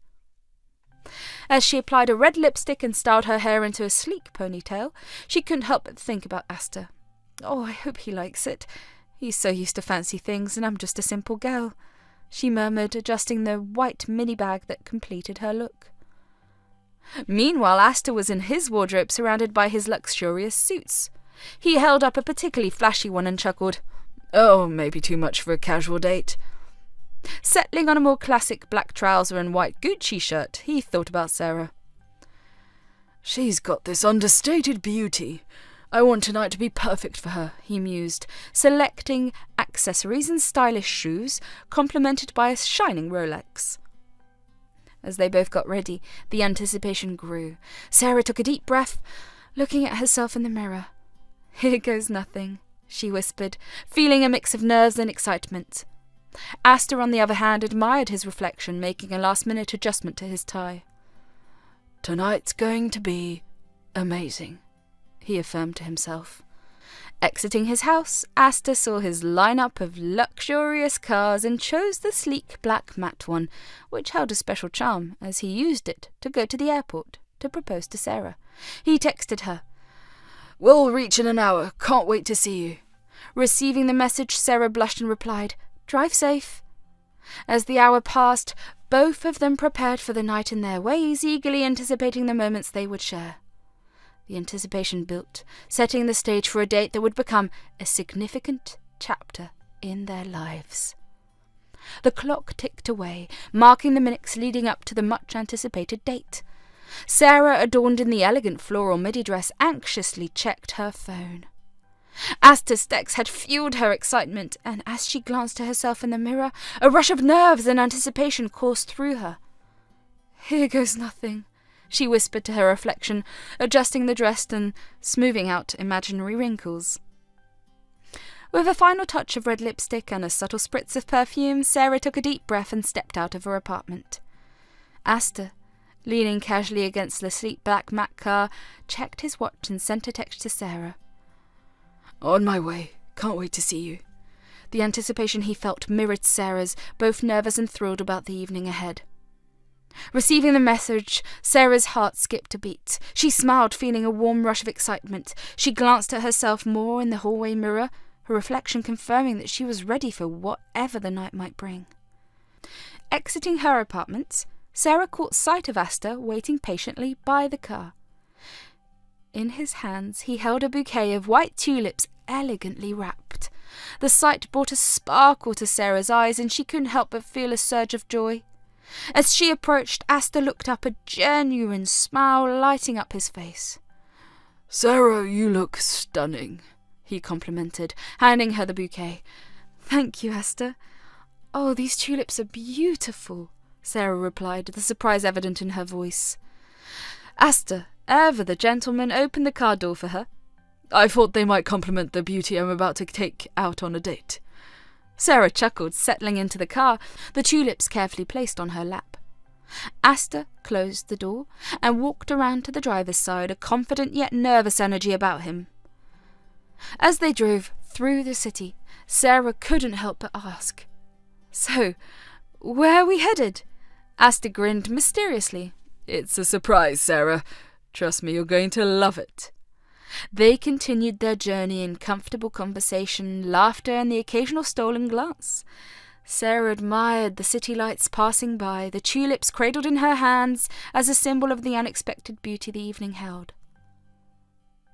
As she applied a red lipstick and styled her hair into a sleek ponytail, she couldn't help but think about Astor. "Oh, I hope he likes it. He's so used to fancy things, and I'm just a simple girl," she murmured, adjusting the white mini bag that completed her look. Meanwhile, Astor was in his wardrobe, surrounded by his luxurious suits. He held up a particularly flashy one and chuckled, "Oh, maybe too much for a casual date." Settling on a more classic black trouser and white Gucci shirt, he thought about Sarah. "She's got this understated beauty. I want tonight to be perfect for her," he mused, selecting accessories and stylish shoes, complemented by a shining Rolex. As they both got ready, the anticipation grew. Sarah took a deep breath, looking at herself in the mirror. "Here goes nothing," she whispered, feeling a mix of nerves and excitement. Astor, on the other hand, admired his reflection, making a last-minute adjustment to his tie. "Tonight's going to be amazing," he affirmed to himself. Exiting his house, Astor saw his lineup of luxurious cars and chose the sleek black matte one, which held a special charm, as he used it to go to the airport to propose to Sarah. He texted her, "We'll reach in an hour. Can't wait to see you." Receiving the message, Sarah blushed and replied, "Drive safe." As the hour passed, both of them prepared for the night in their ways, eagerly anticipating the moments they would share. The anticipation built, setting the stage for a date that would become a significant chapter in their lives. The clock ticked away, marking the minutes leading up to the much-anticipated date. Sarah, adorned in the elegant floral midi dress, anxiously checked her phone. Astor's text had fueled her excitement, and as she glanced at herself in the mirror, a rush of nerves and anticipation coursed through her. "Here goes nothing," she whispered to her reflection, adjusting the dress and smoothing out imaginary wrinkles. With a final touch of red lipstick and a subtle spritz of perfume, Sarah took a deep breath and stepped out of her apartment. Astor, leaning casually against the sleek black matte car, checked his watch and sent a text to Sarah. "On my way. Can't wait to see you." The anticipation he felt mirrored Sarah's, both nervous and thrilled about the evening ahead. Receiving the message, Sarah's heart skipped a beat. She smiled, feeling a warm rush of excitement. She glanced at herself more in the hallway mirror, her reflection confirming that she was ready for whatever the night might bring. Exiting her apartment, Sarah caught sight of Astor waiting patiently by the car. In his hands he held a bouquet of white tulips elegantly wrapped. The sight brought a sparkle to Sarah's eyes, and she couldn't help but feel a surge of joy. As she approached, Astor looked up, a genuine smile lighting up his face. "Sarah, you look stunning," he complimented, handing her the bouquet. "Thank you, Astor. Oh, these tulips are beautiful," Sarah replied, the surprise evident in her voice. Astor, ever the gentleman, opened the car door for her. "I thought they might compliment the beauty I'm about to take out on a date." Sarah chuckled, settling into the car, the tulips carefully placed on her lap. Astor closed the door and walked around to the driver's side, a confident yet nervous energy about him. As they drove through the city, Sarah couldn't help but ask, "So, where are we headed?" Astor grinned mysteriously. "It's a surprise, Sarah. Trust me, you're going to love it." They continued their journey in comfortable conversation, laughter, and the occasional stolen glance. Sarah admired the city lights passing by, the tulips cradled in her hands as a symbol of the unexpected beauty the evening held.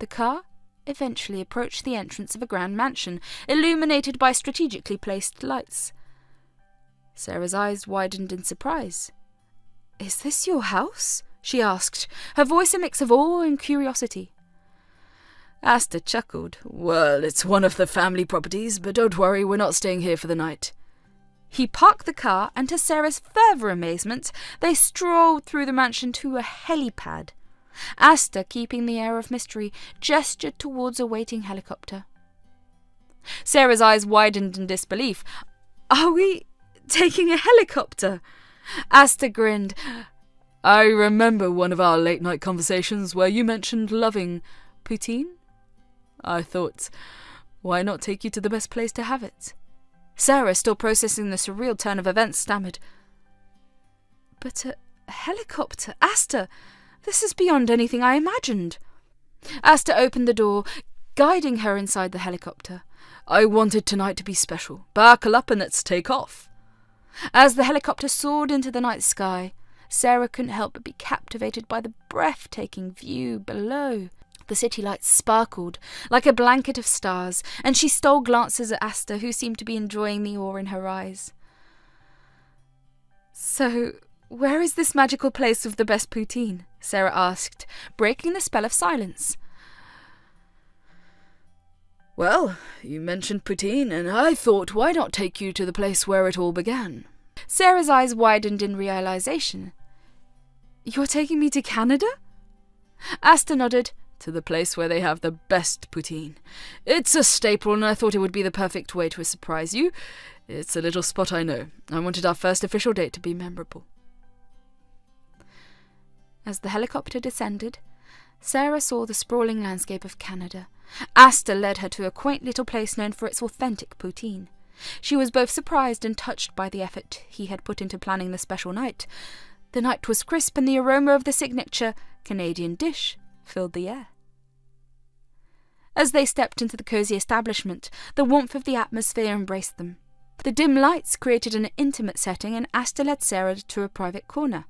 The car eventually approached the entrance of a grand mansion, illuminated by strategically placed lights. Sarah's eyes widened in surprise. "Is this your house?" she asked, her voice a mix of awe and curiosity. Astor chuckled. "Well, it's one of the family properties, but don't worry, we're not staying here for the night." He parked the car, and to Sarah's further amazement, they strolled through the mansion to a helipad. Astor, keeping the air of mystery, gestured towards a waiting helicopter. Sarah's eyes widened in disbelief. "Are we taking a helicopter?" Astor grinned. "I remember one of our late-night conversations where you mentioned loving poutine. I thought, why not take you to the best place to have it?" Sarah, still processing the surreal turn of events, stammered, "But a helicopter? Astor, this is beyond anything I imagined." Astor opened the door, guiding her inside the helicopter. "I wanted tonight to be special. Buckle up and let's take off." As the helicopter soared into the night sky, Sarah couldn't help but be captivated by the breathtaking view below. The city lights sparkled like a blanket of stars, and she stole glances at Astor, who seemed to be enjoying the awe in her eyes. "So, where is this magical place with the best poutine?" Sarah asked, breaking the spell of silence. "Well, you mentioned poutine, and I thought, why not take you to the place where it all began?" Sarah's eyes widened in realization. "You're taking me to Canada?" Astor nodded. "To the place where they have the best poutine. It's a staple, and I thought it would be the perfect way to surprise you. It's a little spot, I know. I wanted our first official date to be memorable." As the helicopter descended, Sarah saw the sprawling landscape of Canada. Astor led her to a quaint little place known for its authentic poutine. She was both surprised and touched by the effort he had put into planning the special night. The night was crisp, and the aroma of the signature Canadian dish filled the air. As they stepped into the cosy establishment, the warmth of the atmosphere embraced them. The dim lights created an intimate setting, and Astor led Sarah to a private corner.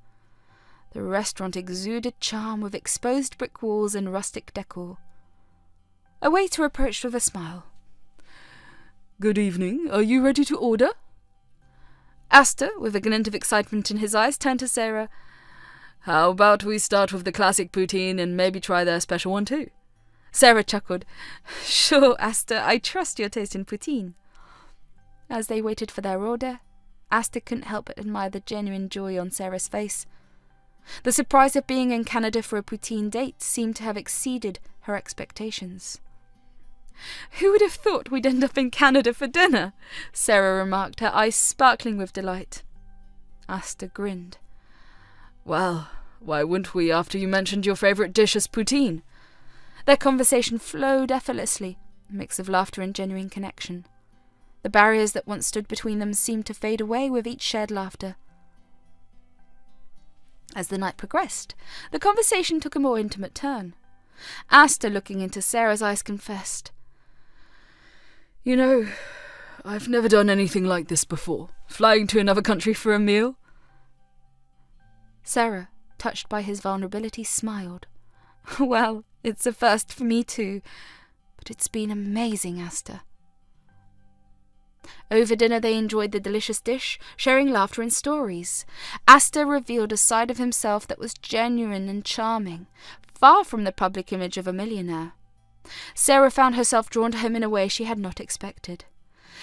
The restaurant exuded charm with exposed brick walls and rustic decor. A waiter approached with a smile. "Good evening. Are you ready to order?" Astor, with a glint of excitement in his eyes, turned to Sarah. "How about we start with the classic poutine and maybe try their special one too?" Sarah chuckled. "Sure, Astor, I trust your taste in poutine." As they waited for their order, Astor couldn't help but admire the genuine joy on Sarah's face. The surprise of being in Canada for a poutine date seemed to have exceeded her expectations. "Who would have thought we'd end up in Canada for dinner?" Sarah remarked, her eyes sparkling with delight. Astor grinned. "Well, why wouldn't we after you mentioned your favourite dish as poutine?" Their conversation flowed effortlessly, a mix of laughter and genuine connection. The barriers that once stood between them seemed to fade away with each shared laughter. As the night progressed, the conversation took a more intimate turn. Astor, looking into Sarah's eyes, confessed, You know, I've never done anything like this before. Flying to another country for a meal. Sarah, touched by his vulnerability, smiled. Well, it's a first for me too, but it's been amazing, Astor. Over dinner they enjoyed the delicious dish, sharing laughter and stories. Astor revealed a side of himself that was genuine and charming, far from the public image of a millionaire. Sarah found herself drawn to him in a way she had not expected.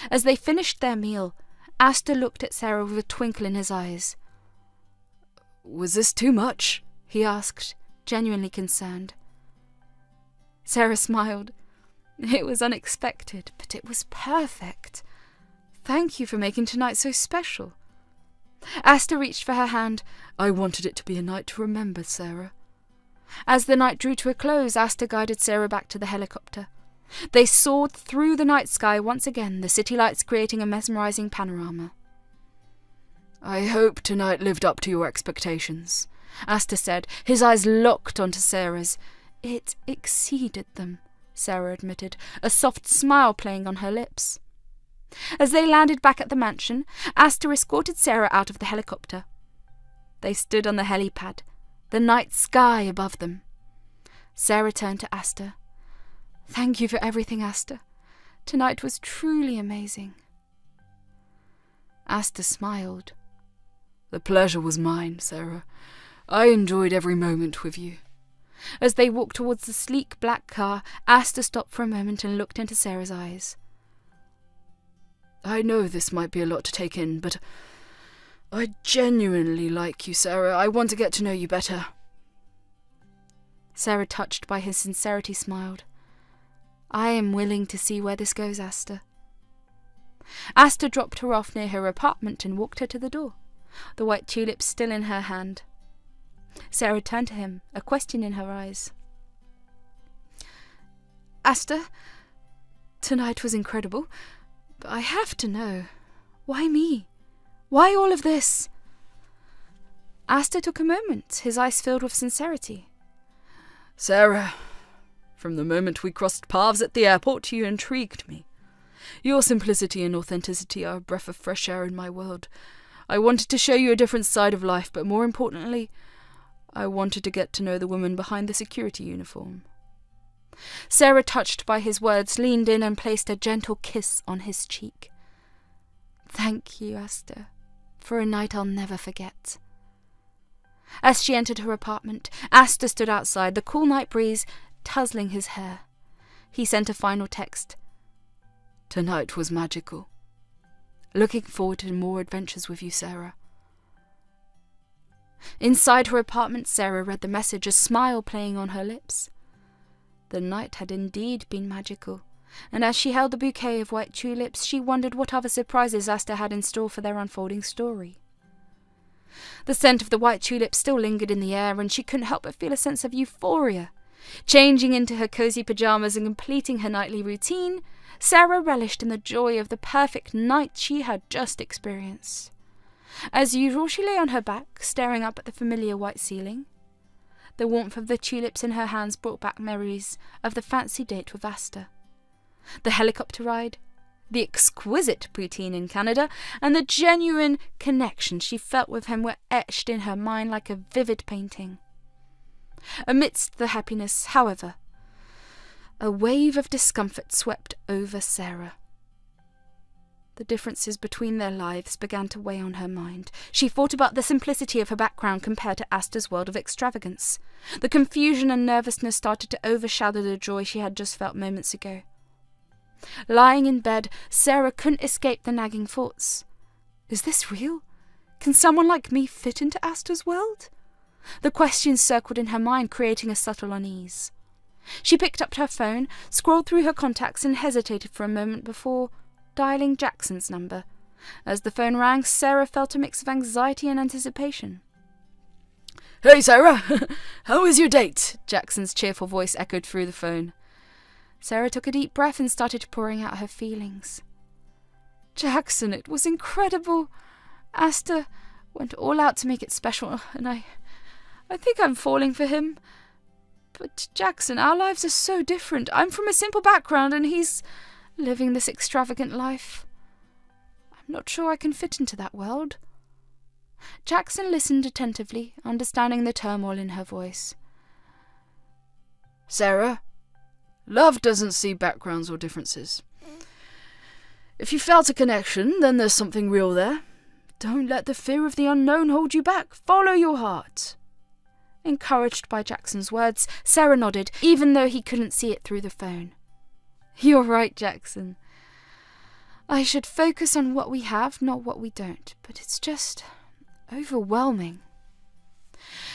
As they finished their meal, Astor looked at Sarah with a twinkle in his eyes. Was this too much? He asked, genuinely concerned. Sarah smiled. It was unexpected, but it was perfect. Thank you for making tonight so special. Astor reached for her hand. I wanted it to be a night to remember, Sarah. As the night drew to a close, Astor guided Sarah back to the helicopter. They soared through the night sky once again, the city lights creating a mesmerizing panorama. I hope tonight lived up to your expectations, Astor said, his eyes locked onto Sarah's. It exceeded them, Sarah admitted, a soft smile playing on her lips. As they landed back at the mansion, Astor escorted Sarah out of the helicopter. They stood on the helipad, the night sky above them. Sarah turned to Astor. Thank you for everything, Astor. Tonight was truly amazing. Astor smiled. The pleasure was mine, Sarah. I enjoyed every moment with you. As they walked towards the sleek black car, Astor stopped for a moment and looked into Sarah's eyes. I know this might be a lot to take in, but I genuinely like you, Sarah. I want to get to know you better. Sarah, touched by his sincerity, smiled. I am willing to see where this goes, Astor. Astor dropped her off near her apartment and walked her to the door, the white tulip still in her hand. Sarah turned to him, a question in her eyes. Astor, tonight was incredible, but I have to know. Why me? Why all of this? Astor took a moment, his eyes filled with sincerity. Sarah, from the moment we crossed paths at the airport, you intrigued me. Your simplicity and authenticity are a breath of fresh air in my world. I wanted to show you a different side of life, but more importantly, I wanted to get to know the woman behind the security uniform. Sarah, touched by his words, leaned in and placed a gentle kiss on his cheek. Thank you, Astor, for a night I'll never forget. As she entered her apartment, Astor stood outside, the cool night breeze tussling his hair. He sent a final text. Tonight was magical. Looking forward to more adventures with you, Sarah. Inside her apartment, Sarah read the message, a smile playing on her lips. The night had indeed been magical, and as she held the bouquet of white tulips, she wondered what other surprises Astor had in store for their unfolding story. The scent of the white tulips still lingered in the air, and she couldn't help but feel a sense of euphoria. Changing into her cozy pajamas and completing her nightly routine, Sarah relished in the joy of the perfect night she had just experienced. As usual, she lay on her back, staring up at the familiar white ceiling. The warmth of the tulips in her hands brought back memories of the fancy date with Astor, the helicopter ride, the exquisite poutine in Canada, and the genuine connection she felt with him were etched in her mind like a vivid painting. Amidst the happiness, however, a wave of discomfort swept over Sarah. The differences between their lives began to weigh on her mind. She thought about the simplicity of her background compared to Astor's world of extravagance. The confusion and nervousness started to overshadow the joy she had just felt moments ago. Lying in bed, Sarah couldn't escape the nagging thoughts. Is this real? Can someone like me fit into Astor's world? The questions circled in her mind, creating a subtle unease. She picked up her phone, scrolled through her contacts, and hesitated for a moment before dialing Jackson's number. As the phone rang, Sarah felt a mix of anxiety and anticipation. Hey, Sarah! How was your date? Jackson's cheerful voice echoed through the phone. Sarah took a deep breath and started pouring out her feelings. Jackson, it was incredible. Astor went all out to make it special, and I think I'm falling for him. But Jackson, our lives are so different. I'm from a simple background, and he's living this extravagant life. I'm not sure I can fit into that world." Jackson listened attentively, understanding the turmoil in her voice. "Sarah, love doesn't see backgrounds or differences. If you felt a connection, then there's something real there. Don't let the fear of the unknown hold you back. Follow your heart." Encouraged by Jackson's words, Sarah nodded, even though he couldn't see it through the phone. "You're right, Jackson. I should focus on what we have, not what we don't, but it's just overwhelming."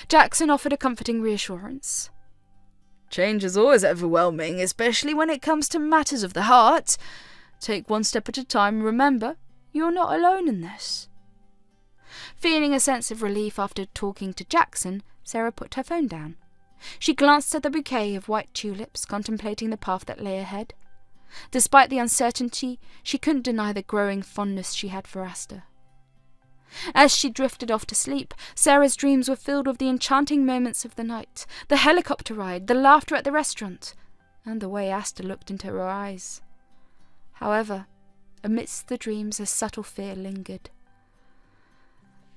Jackson offered a comforting reassurance. "Change is always overwhelming, especially when it comes to matters of the heart. Take one step at a time and remember, you're not alone in this." Feeling a sense of relief after talking to Jackson, Sarah put her phone down. She glanced at the bouquet of white tulips, contemplating the path that lay ahead. Despite the uncertainty, she couldn't deny the growing fondness she had for Astor. As she drifted off to sleep, Sarah's dreams were filled with the enchanting moments of the night, the helicopter ride, the laughter at the restaurant, and the way Astor looked into her eyes. However, amidst the dreams a subtle fear lingered.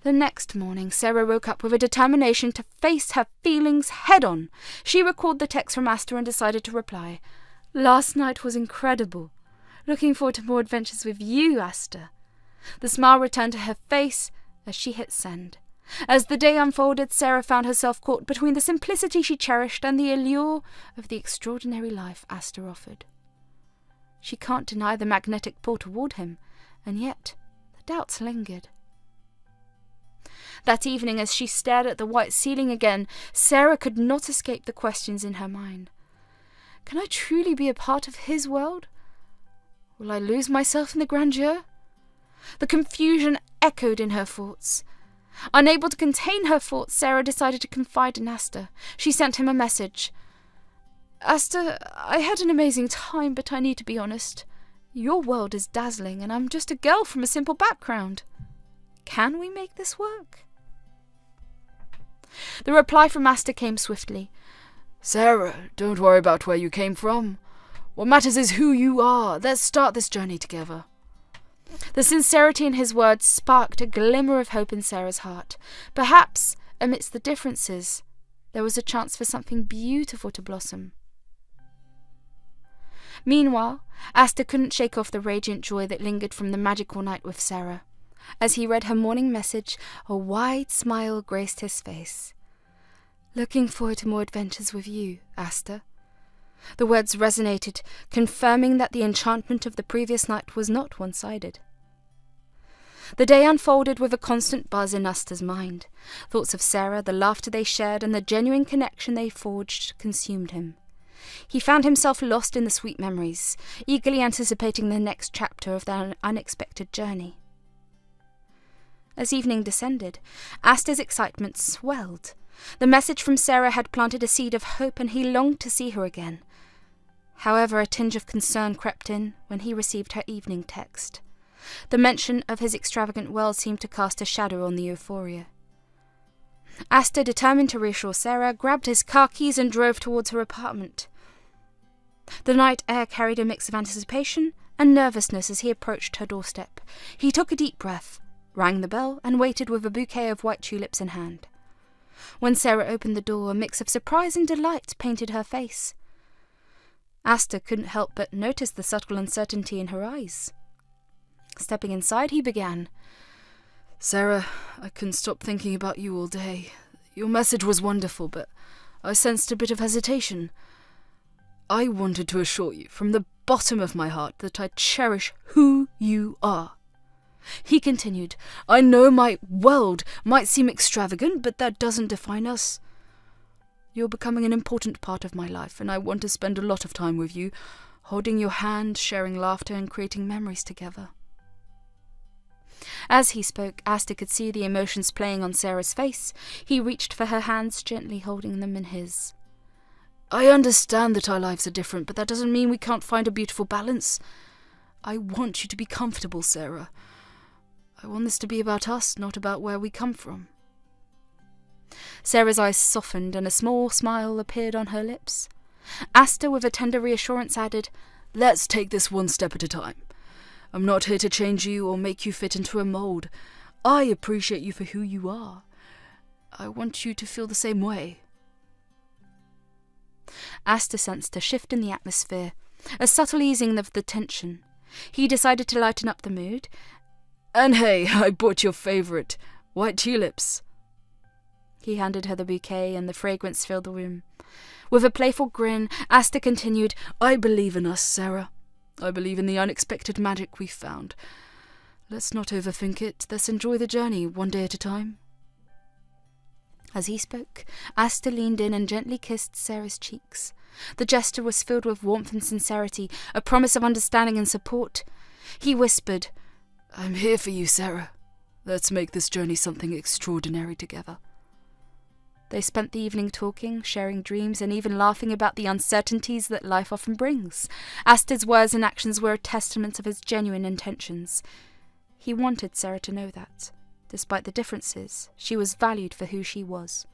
The next morning, Sarah woke up with a determination to face her feelings head-on. She recalled the text from Astor and decided to reply. "Last night was incredible. Looking forward to more adventures with you, Astor." The smile returned to her face as she hit send. As the day unfolded, Sarah found herself caught between the simplicity she cherished and the allure of the extraordinary life Astor offered. She can't deny the magnetic pull toward him, and yet the doubts lingered. That evening, as she stared at the white ceiling again, Sarah could not escape the questions in her mind. Can I truly be a part of his world? Will I lose myself in the grandeur? The confusion echoed in her thoughts. Unable to contain her thoughts, Sarah decided to confide in Astor. She sent him a message. "Astor, I had an amazing time, but I need to be honest. Your world is dazzling, and I'm just a girl from a simple background. Can we make this work?" The reply from Astor came swiftly. "Sarah, don't worry about where you came from. What matters is who you are. Let's start this journey together." The sincerity in his words sparked a glimmer of hope in Sarah's heart. Perhaps, amidst the differences, there was a chance for something beautiful to blossom. Meanwhile, Astor couldn't shake off the radiant joy that lingered from the magical night with Sarah. As he read her morning message, a wide smile graced his face. "Looking forward to more adventures with you, Astor." The words resonated, confirming that the enchantment of the previous night was not one-sided. The day unfolded with a constant buzz in Astor's mind. Thoughts of Sarah, the laughter they shared, and the genuine connection they forged consumed him. He found himself lost in the sweet memories, eagerly anticipating the next chapter of their unexpected journey. As evening descended, Astor's excitement swelled. The message from Sarah had planted a seed of hope, and he longed to see her again. However, a tinge of concern crept in when he received her evening text. The mention of his extravagant world seemed to cast a shadow on the euphoria. Astor, determined to reassure Sarah, grabbed his car keys and drove towards her apartment. The night air carried a mix of anticipation and nervousness as he approached her doorstep. He took a deep breath, rang the bell, and waited with a bouquet of white tulips in hand. When Sarah opened the door, a mix of surprise and delight painted her face. Astor couldn't help but notice the subtle uncertainty in her eyes. Stepping inside, he began. "Sarah, I couldn't stop thinking about you all day. Your message was wonderful, but I sensed a bit of hesitation. I wanted to assure you from the bottom of my heart that I cherish who you are." He continued, "I know my world might seem extravagant, but that doesn't define us. You're becoming an important part of my life, and I want to spend a lot of time with you, holding your hand, sharing laughter, and creating memories together." As he spoke, Astor could see the emotions playing on Sarah's face. He reached for her hands, gently holding them in his. "I understand that our lives are different, but that doesn't mean we can't find a beautiful balance. I want you to be comfortable, Sarah. I want this to be about us, not about where we come from." Sarah's eyes softened and a small smile appeared on her lips. Astor, with a tender reassurance, added, Let's take this one step at a time. I'm not here to change you or make you fit into a mould. I appreciate you for who you are. I want you to feel the same way. Astor sensed a shift in the atmosphere, a subtle easing of the tension. He decided to lighten up the mood. And hey, I bought your favourite, white tulips. He handed her the bouquet and the fragrance filled the room. With a playful grin, Astor continued, I believe in us, Sarah. I believe in the unexpected magic we've found. Let's not overthink it. Let's enjoy the journey, one day at a time. As he spoke, Astor leaned in and gently kissed Sarah's cheeks. The gesture was filled with warmth and sincerity, a promise of understanding and support. He whispered, I'm here for you, Sarah. Let's make this journey something extraordinary together. They spent the evening talking, sharing dreams, and even laughing about the uncertainties that life often brings. Astor's words and actions were a testament of his genuine intentions. He wanted Sarah to know that, despite the differences, she was valued for who she was.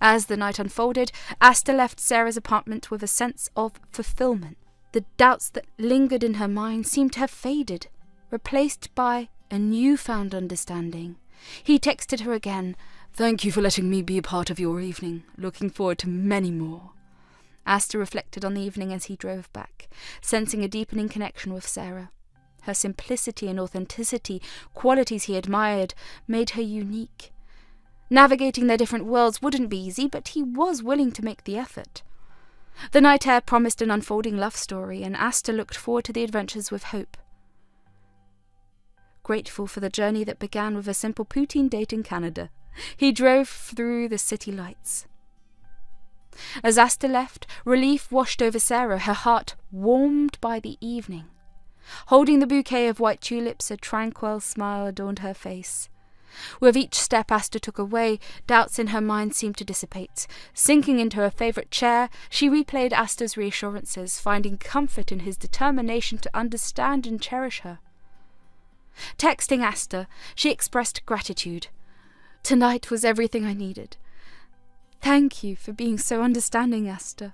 As the night unfolded, Astor left Sarah's apartment with a sense of fulfillment. The doubts that lingered in her mind seemed to have faded, replaced by a newfound understanding. He texted her again, Thank you for letting me be a part of your evening. Looking forward to many more. Astor reflected on the evening as he drove back, sensing a deepening connection with Sarah. Her simplicity and authenticity, qualities he admired, made her unique. Navigating their different worlds wouldn't be easy, but he was willing to make the effort. The night air promised an unfolding love story, and Astor looked forward to the adventures with hope. Grateful for the journey that began with a simple poutine date in Canada, he drove through the city lights. As Astor left, relief washed over Sarah, her heart warmed by the evening. Holding the bouquet of white tulips, a tranquil smile adorned her face. With each step Astor took away, doubts in her mind seemed to dissipate. Sinking into her favourite chair, she replayed Astor's reassurances, finding comfort in his determination to understand and cherish her. Texting Astor, she expressed gratitude. Tonight was everything I needed. Thank you for being so understanding, Astor.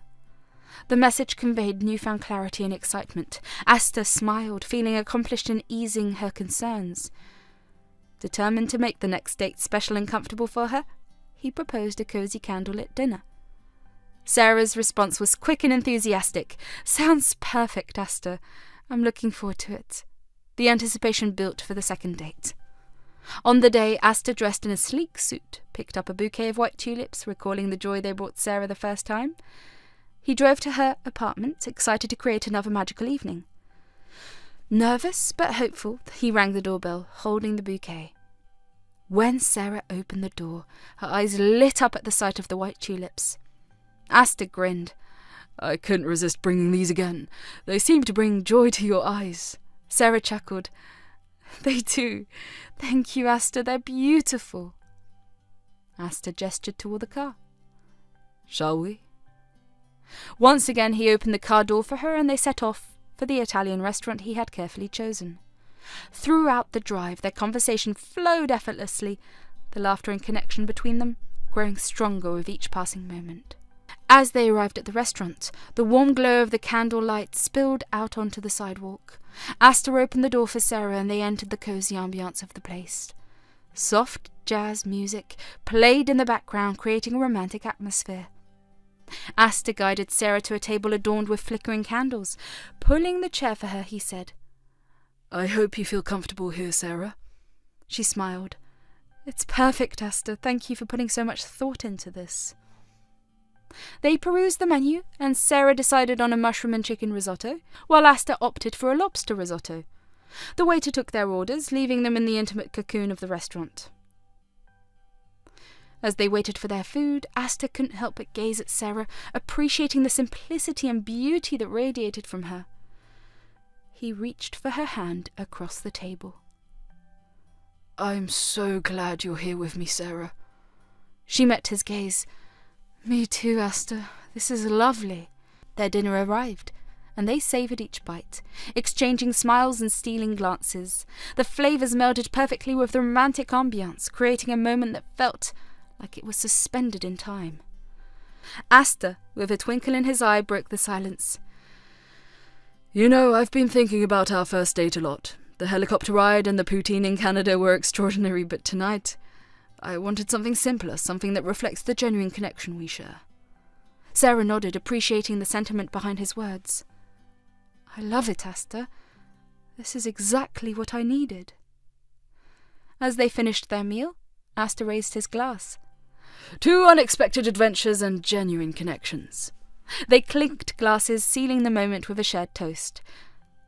The message conveyed newfound clarity and excitement. Astor smiled, feeling accomplished in easing her concerns. Determined to make the next date special and comfortable for her, he proposed a cosy candlelit dinner. Sarah's response was quick and enthusiastic. Sounds perfect, Astor. I'm looking forward to it. The anticipation built for the second date. On the day, Astor dressed in a sleek suit, picked up a bouquet of white tulips, recalling the joy they brought Sarah the first time. He drove to her apartment, excited to create another magical evening. Nervous but hopeful, he rang the doorbell, holding the bouquet. When Sarah opened the door, her eyes lit up at the sight of the white tulips. Astor grinned. I couldn't resist bringing these again. They seem to bring joy to your eyes. Sarah chuckled. They do. Thank you, Astor. They're beautiful. Astor gestured toward the car. Shall we? Once again he opened the car door for her, and they set off for the Italian restaurant he had carefully chosen. Throughout the drive their conversation flowed effortlessly, the laughter and connection between them growing stronger with each passing moment. As they arrived at the restaurant, the warm glow of the candlelight spilled out onto the sidewalk. Astor opened the door for Sarah, and they entered the cosy ambiance of the place. Soft jazz music played in the background, creating a romantic atmosphere. Astor guided Sarah to a table adorned with flickering candles. Pulling the chair for her, he said, I hope you feel comfortable here, Sarah. She smiled. It's perfect, Astor. Thank you for putting so much thought into this. They perused the menu, and Sarah decided on a mushroom and chicken risotto, while Astor opted for a lobster risotto. The waiter took their orders, leaving them in the intimate cocoon of the restaurant. As they waited for their food, Astor couldn't help but gaze at Sarah, appreciating the simplicity and beauty that radiated from her. He reached for her hand across the table. I'm so glad you're here with me, Sarah. She met his gaze. Me too, Astor. This is lovely. Their dinner arrived, and they savoured each bite, exchanging smiles and stealing glances. The flavours melded perfectly with the romantic ambience, creating a moment that felt like it was suspended in time. Astor, with a twinkle in his eye, broke the silence. You know, I've been thinking about our first date a lot. The helicopter ride and the poutine in Canada were extraordinary, but tonight I wanted something simpler, something that reflects the genuine connection we share. Sarah nodded, appreciating the sentiment behind his words. I love it, Astor. This is exactly what I needed. As they finished their meal, Astor raised his glass. 2 unexpected adventures and genuine connections. They clinked glasses, sealing the moment with a shared toast.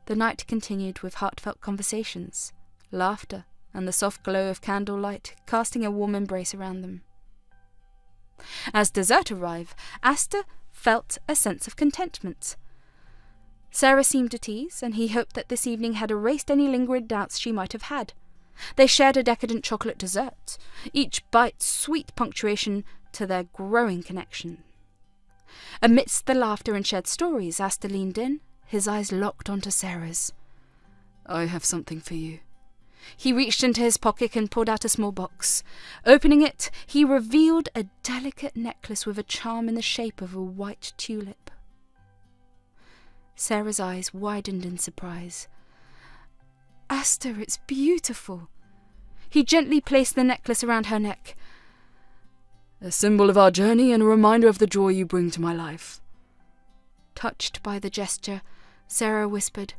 The night continued with heartfelt conversations, laughter, and the soft glow of candlelight casting a warm embrace around them. As dessert arrived, Astor felt a sense of contentment. Sarah seemed at ease, and he hoped that this evening had erased any lingering doubts she might have had. They shared a decadent chocolate dessert, each bite sweet punctuation to their growing connection. Amidst the laughter and shared stories, Astor leaned in, his eyes locked onto Sarah's. I have something for you. He reached into his pocket and pulled out a small box. Opening it, he revealed a delicate necklace with a charm in the shape of a white tulip. Sarah's eyes widened in surprise. Astor, it's beautiful. He gently placed the necklace around her neck. A symbol of our journey and a reminder of the joy you bring to my life. Touched by the gesture, Sarah whispered,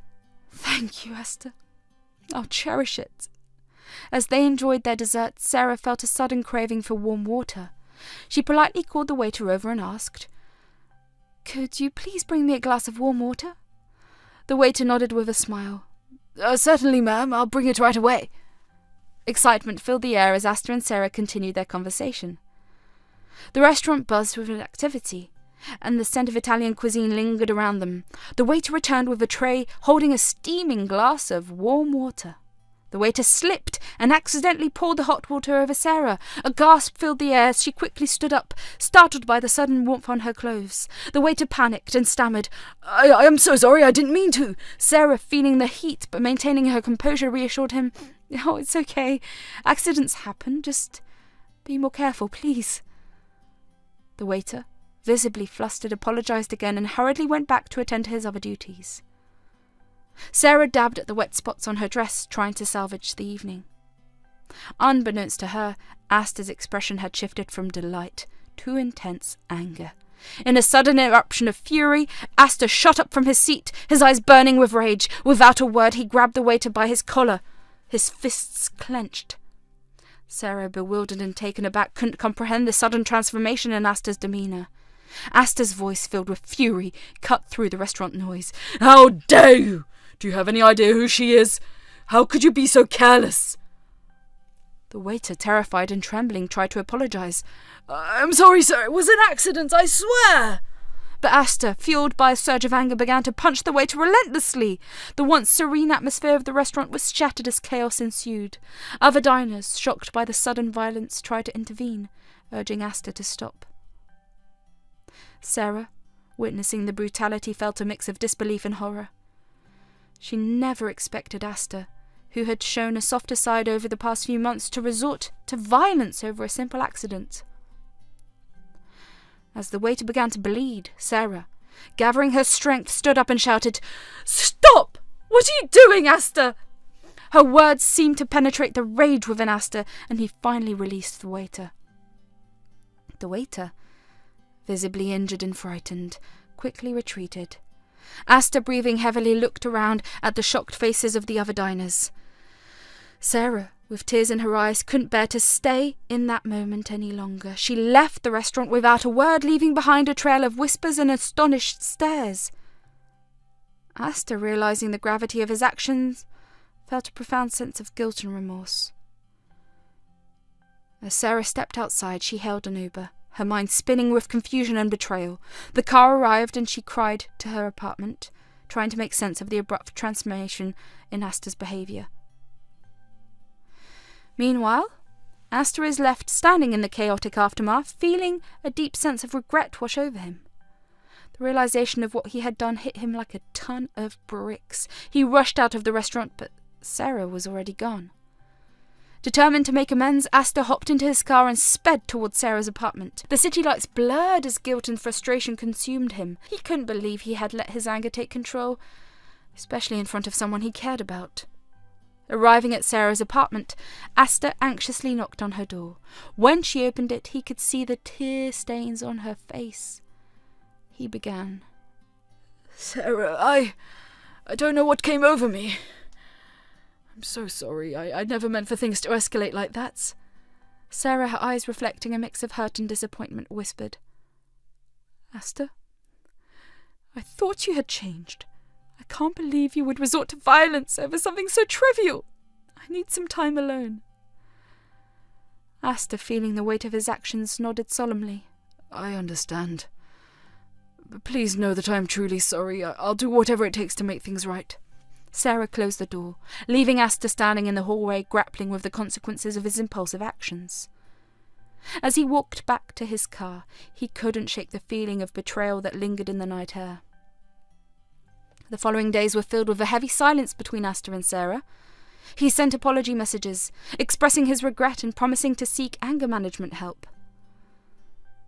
Thank you, Astor. I'll cherish it. As they enjoyed their dessert, Sarah felt a sudden craving for warm water. She politely called the waiter over and asked, Could you please bring me a glass of warm water? The waiter nodded with a smile. Certainly, ma'am. I'll bring it right away. Excitement filled the air as Astor and Sarah continued their conversation. The restaurant buzzed with activity, and the scent of Italian cuisine lingered around them. The waiter returned with a tray holding a steaming glass of warm water. The waiter slipped and accidentally poured the hot water over Sarah. A gasp filled the air as she quickly stood up, startled by the sudden warmth on her clothes. The waiter panicked and stammered, I am so sorry, I didn't mean to. Sarah, feeling the heat but maintaining her composure, reassured him, Oh, it's okay. Accidents happen. Just be more careful, please. The waiter, visibly flustered, apologized again and hurriedly went back to attend to his other duties. Sarah dabbed at the wet spots on her dress, trying to salvage the evening. Unbeknownst to her, Astor's expression had shifted from delight to intense anger. In a sudden eruption of fury, Astor shot up from his seat, his eyes burning with rage. Without a word, he grabbed the waiter by his collar, his fists clenched. Sarah, bewildered and taken aback, couldn't comprehend the sudden transformation in Astor's demeanour. Astor's voice, filled with fury, cut through the restaurant noise. How dare you! Do you have any idea who she is? How could you be so careless? The waiter, terrified and trembling, tried to apologise. I'm sorry, sir. It was an accident, I swear. But Astor, fueled by a surge of anger, began to punch the waiter relentlessly. The once serene atmosphere of the restaurant was shattered as chaos ensued. Other diners, shocked by the sudden violence, tried to intervene, urging Astor to stop. Sarah, witnessing the brutality, felt a mix of disbelief and horror. She never expected Astor, who had shown a softer side over the past few months, to resort to violence over a simple accident. As the waiter began to bleed, Sarah, gathering her strength, stood up and shouted, "Stop! What are you doing, Astor?" Her words seemed to penetrate the rage within Astor, and he finally released the waiter. The waiter, visibly injured and frightened, quickly retreated. Astor, breathing heavily, looked around at the shocked faces of the other diners. Sarah, with tears in her eyes, couldn't bear to stay in that moment any longer. She left the restaurant without a word, leaving behind a trail of whispers and astonished stares. Astor, realizing the gravity of his actions, felt a profound sense of guilt and remorse. As Sarah stepped outside, she hailed an Uber, her mind spinning with confusion and betrayal. The car arrived and she cried to her apartment, trying to make sense of the abrupt transformation in Astor's behaviour. Meanwhile, Astor is left standing in the chaotic aftermath, feeling a deep sense of regret wash over him. The realization of what he had done hit him like a ton of bricks. He rushed out of the restaurant, but Sarah was already gone. Determined to make amends, Astor hopped into his car and sped towards Sarah's apartment. The city lights blurred as guilt and frustration consumed him. He couldn't believe he had let his anger take control, especially in front of someone he cared about. Arriving at Sarah's apartment, Astor anxiously knocked on her door. When she opened it, he could see the tear stains on her face. He began. Sarah, I don't know what came over me. I'm so sorry. I never meant for things to escalate like that. Sarah, her eyes reflecting a mix of hurt and disappointment, whispered. Astor, I thought you had changed. I can't believe you would resort to violence over something so trivial. I need some time alone. Astor, feeling the weight of his actions, nodded solemnly. I understand. But please know that I am truly sorry. I'll do whatever it takes to make things right. Sarah closed the door, leaving Astor standing in the hallway, grappling with the consequences of his impulsive actions. As he walked back to his car, he couldn't shake the feeling of betrayal that lingered in the night air. The following days were filled with a heavy silence between Astor and Sarah. He sent apology messages, expressing his regret and promising to seek anger management help.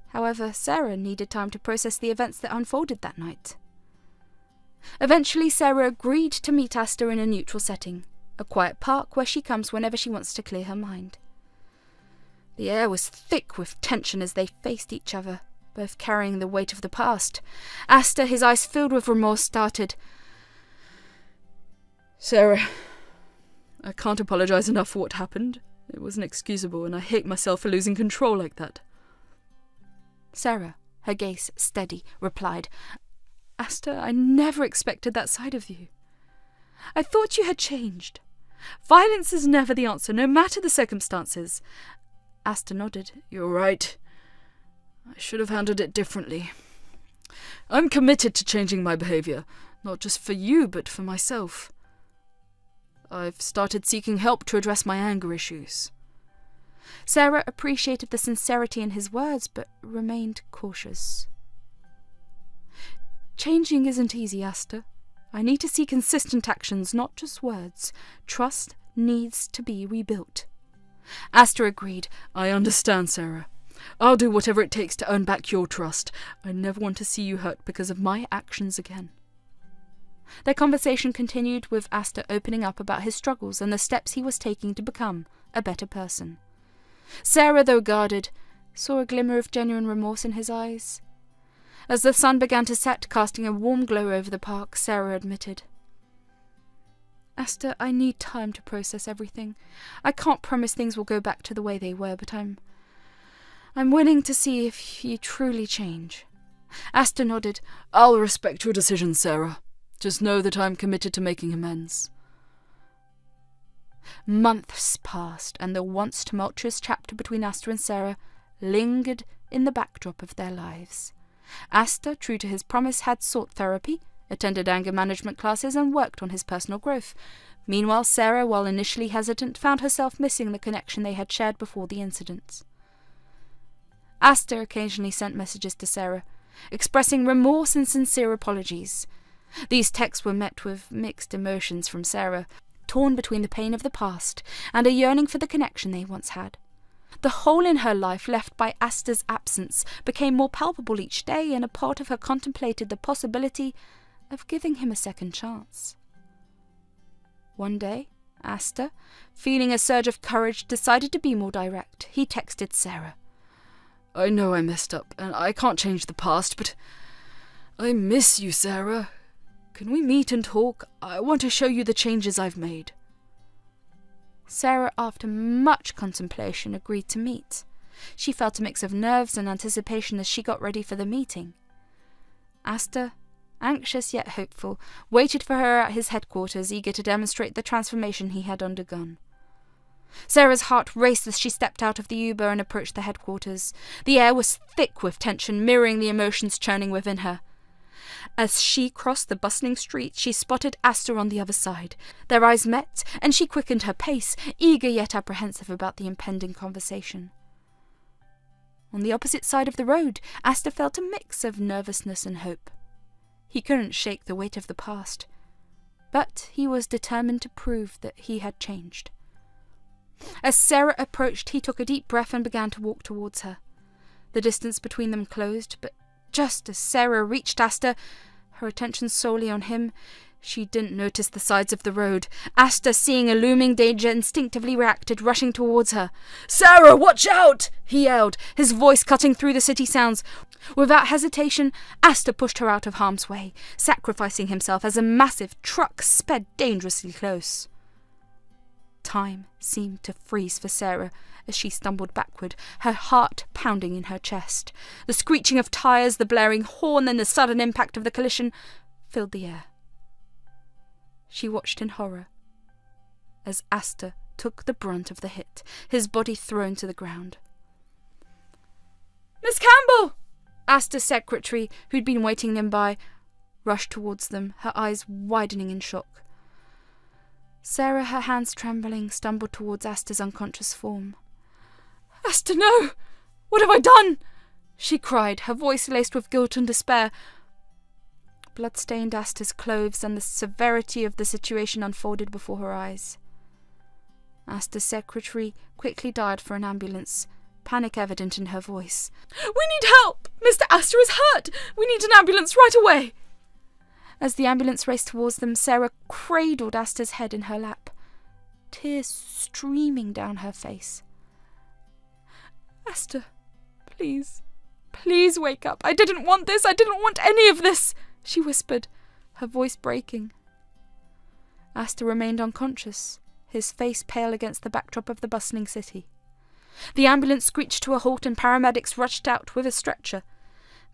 However, Sarah needed time to process the events that unfolded that night. Eventually, Sarah agreed to meet Astor in a neutral setting, a quiet park where she comes whenever she wants to clear her mind. The air was thick with tension as they faced each other, both carrying the weight of the past. Astor, his eyes filled with remorse, started. Sarah, I can't apologize enough for what happened. It was inexcusable, and I hate myself for losing control like that. Sarah, her gaze steady, replied, Astor, I never expected that side of you. I thought you had changed. Violence is never the answer, no matter the circumstances. Astor nodded. You're right. I should have handled it differently. I'm committed to changing my behaviour, not just for you, but for myself. I've started seeking help to address my anger issues. Sarah appreciated the sincerity in his words, but remained cautious. Changing isn't easy, Astor. I need to see consistent actions, not just words. Trust needs to be rebuilt. Astor agreed. I understand, Sarah. I'll do whatever it takes to earn back your trust. I never want to see you hurt because of my actions again. Their conversation continued with Astor opening up about his struggles and the steps he was taking to become a better person. Sarah, though guarded, saw a glimmer of genuine remorse in his eyes. As the sun began to set, casting a warm glow over the park, Sarah admitted, Astor, I need time to process everything. I can't promise things will go back to the way they were, but I'm willing to see if you truly change. Astor nodded. I'll respect your decision, Sarah. Just know that I'm committed to making amends. Months passed, and the once tumultuous chapter between Astor and Sarah lingered in the backdrop of their lives. Astor, true to his promise, had sought therapy, attended anger management classes, and worked on his personal growth. Meanwhile, Sarah, while initially hesitant, found herself missing the connection they had shared before the incident. Astor occasionally sent messages to Sarah, expressing remorse and sincere apologies. These texts were met with mixed emotions from Sarah, torn between the pain of the past and a yearning for the connection they once had. The hole in her life left by Astor's absence became more palpable each day, and a part of her contemplated the possibility of giving him a second chance. One day, Astor, feeling a surge of courage, decided to be more direct. He texted Sarah. I know I messed up, and I can't change the past, but I miss you, Sarah. Can we meet and talk? I want to show you the changes I've made. Sarah, after much contemplation, agreed to meet. She felt a mix of nerves and anticipation as she got ready for the meeting. Astor, anxious yet hopeful, waited for her at his headquarters, eager to demonstrate the transformation he had undergone. Sarah's heart raced as she stepped out of the Uber and approached the headquarters. The air was thick with tension, mirroring the emotions churning within her. As she crossed the bustling street, she spotted Astor on the other side. Their eyes met, and she quickened her pace, eager yet apprehensive about the impending conversation. On the opposite side of the road, Astor felt a mix of nervousness and hope. He couldn't shake the weight of the past, but he was determined to prove that he had changed. As Sarah approached, he took a deep breath and began to walk towards her. The distance between them closed, but just as Sarah reached Astor, her attention solely on him, She didn't notice the sides of the road. Astor, seeing a looming danger, instinctively reacted, rushing towards her. "Sarah, watch out!" he yelled, his voice cutting through the city sounds. Without hesitation, Astor pushed her out of harm's way, sacrificing himself as a massive truck sped dangerously close. Time seemed to freeze for Sarah as she stumbled backward, her heart pounding in her chest. The screeching of tires, the blaring horn, and the sudden impact of the collision filled the air. She watched in horror as Astor took the brunt of the hit, his body thrown to the ground. "Miss Campbell!" Astor's secretary, who'd been waiting nearby, rushed towards them, her eyes widening in shock. Sarah, her hands trembling, stumbled towards Astor's unconscious form. "Astor, no! What have I done?" she cried, her voice laced with guilt and despair. Blood-stained Astor's clothes and the severity of the situation unfolded before her eyes. Astor's secretary quickly dialed for an ambulance, panic evident in her voice. "We need help! Mr. Astor is hurt! We need an ambulance right away!" As the ambulance raced towards them, Sarah cradled Astor's head in her lap, tears streaming down her face. "Astor, please, please wake up. I didn't want this. I didn't want any of this," she whispered, her voice breaking. Astor remained unconscious, his face pale against the backdrop of the bustling city. The ambulance screeched to a halt and paramedics rushed out with a stretcher.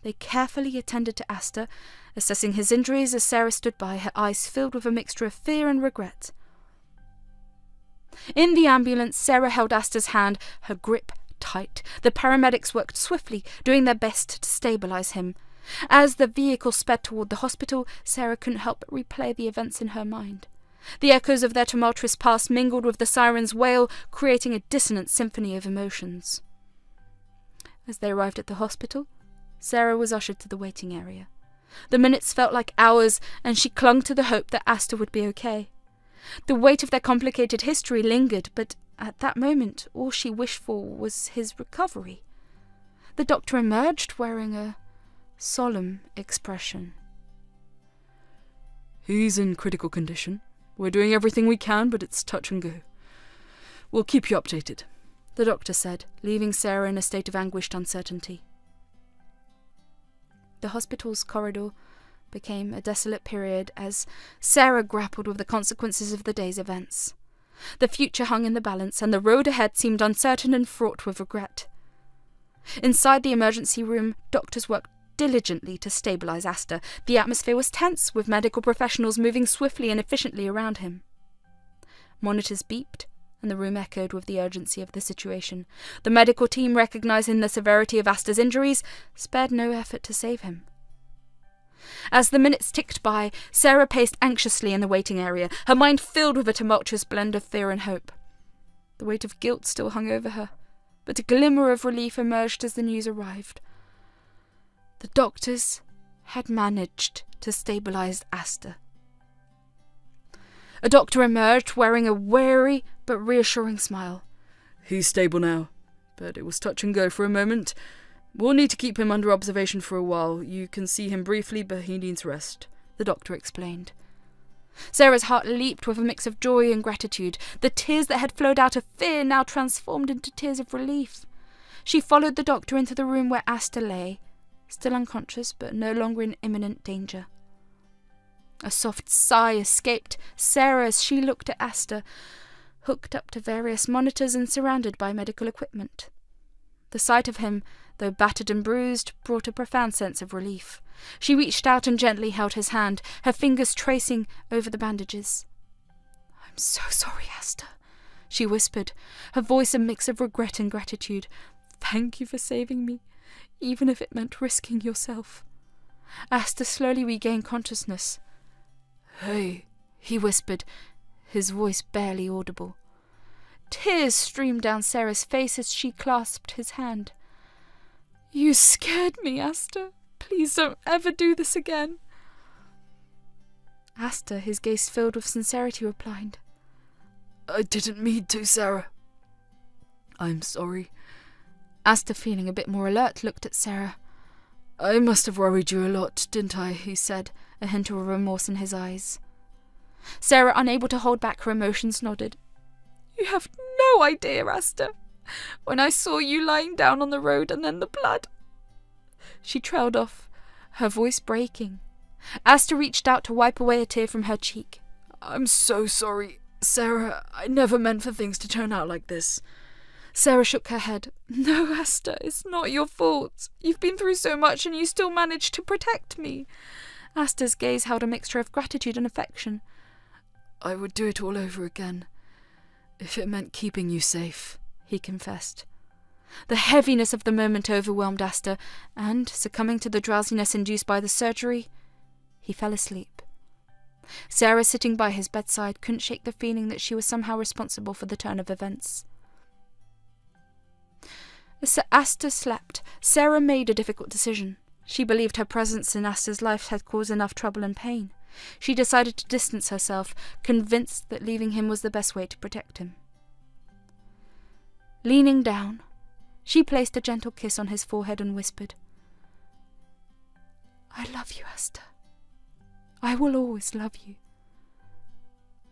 They carefully attended to Astor, assessing his injuries as Sarah stood by, her eyes filled with a mixture of fear and regret. In the ambulance, Sarah held Astor's hand, her grip tight. The paramedics worked swiftly, doing their best to stabilize him. As the vehicle sped toward the hospital, Sarah couldn't help but replay the events in her mind. The echoes of their tumultuous past mingled with the siren's wail, creating a dissonant symphony of emotions. As they arrived at the hospital, Sarah was ushered to the waiting area. The minutes felt like hours, and she clung to the hope that Astor would be okay. The weight of their complicated history lingered, but at that moment all she wished for was his recovery. The doctor emerged wearing a solemn expression. "He's in critical condition. We're doing everything we can, but it's touch and go. We'll keep you updated," the doctor said, leaving Sarah in a state of anguished uncertainty. The hospital's corridor became a desolate period as Sarah grappled with the consequences of the day's events. The future hung in the balance, and the road ahead seemed uncertain and fraught with regret. Inside the emergency room, doctors worked diligently to stabilize Astor. The atmosphere was tense, with medical professionals moving swiftly and efficiently around him. Monitors beeped, and the room echoed with the urgency of the situation. The medical team, recognizing the severity of Astor's injuries, spared no effort to save him. As the minutes ticked by, Sarah paced anxiously in the waiting area, her mind filled with a tumultuous blend of fear and hope. The weight of guilt still hung over her, but a glimmer of relief emerged as the news arrived. The doctors had managed to stabilize Astor. A doctor emerged wearing a wary but reassuring smile. "He's stable now, but it was touch and go for a moment. We'll need to keep him under observation for a while. You can see him briefly, but he needs rest," the doctor explained. Sarah's heart leaped with a mix of joy and gratitude. The tears that had flowed out of fear now transformed into tears of relief. She followed the doctor into the room where Astor lay, still unconscious but no longer in imminent danger. A soft sigh escaped Sarah as she looked at Astor, hooked up to various monitors and surrounded by medical equipment. The sight of him, though battered and bruised, brought a profound sense of relief. She reached out and gently held his hand, her fingers tracing over the bandages. "I'm so sorry, Astor," she whispered, her voice a mix of regret and gratitude. "Thank you for saving me, even if it meant risking yourself." Astor slowly regained consciousness. "Hey," he whispered, his voice barely audible. Tears streamed down Sarah's face as she clasped his hand. "You scared me, Astor. Please don't ever do this again." Astor, his gaze filled with sincerity, replied, "I didn't mean to, Sarah. I'm sorry." Astor, feeling a bit more alert, looked at Sarah. "I must have worried you a lot, didn't I?" he said, a hint of remorse in his eyes. Sarah, unable to hold back her emotions, nodded. "You have no idea, Astor. When I saw you lying down on the road and then the blood..." She trailed off, her voice breaking. Astor reached out to wipe away a tear from her cheek. "I'm so sorry, Sarah. I never meant for things to turn out like this." Sarah shook her head. "No, Astor, it's not your fault. You've been through so much and you still managed to protect me." Astor's gaze held a mixture of gratitude and affection. "I would do it all over again, if it meant keeping you safe," he confessed. The heaviness of the moment overwhelmed Astor, and, succumbing to the drowsiness induced by the surgery, he fell asleep. Sarah, sitting by his bedside, couldn't shake the feeling that she was somehow responsible for the turn of events. As Astor slept, Sarah made a difficult decision. She believed her presence in Astor's life had caused enough trouble and pain. She decided to distance herself, convinced that leaving him was the best way to protect him. Leaning down, she placed a gentle kiss on his forehead and whispered, "I love you, Astor. I will always love you.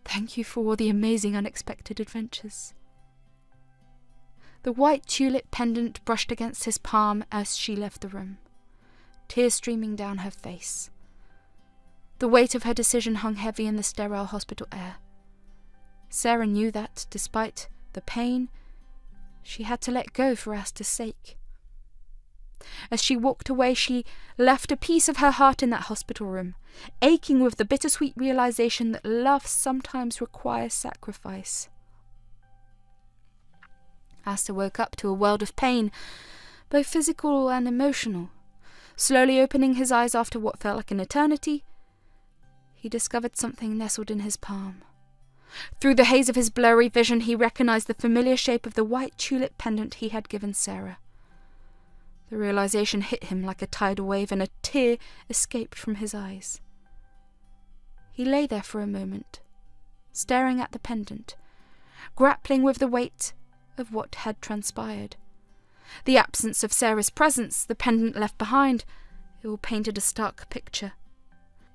Thank you for all the amazing unexpected adventures." The white tulip pendant brushed against his palm as she left the room, tears streaming down her face. The weight of her decision hung heavy in the sterile hospital air. Sarah knew that, despite the pain, she had to let go for Astor's sake. As she walked away, she left a piece of her heart in that hospital room, aching with the bittersweet realization that love sometimes requires sacrifice. Astor woke up to a world of pain, both physical and emotional. Slowly opening his eyes after what felt like an eternity, he discovered something nestled in his palm. Through the haze of his blurry vision, he recognized the familiar shape of the white tulip pendant he had given Sarah. The realization hit him like a tidal wave, and a tear escaped from his eyes. He lay there for a moment, staring at the pendant, grappling with the weight of what had transpired. The absence of Sarah's presence, the pendant left behind, it all painted a stark picture.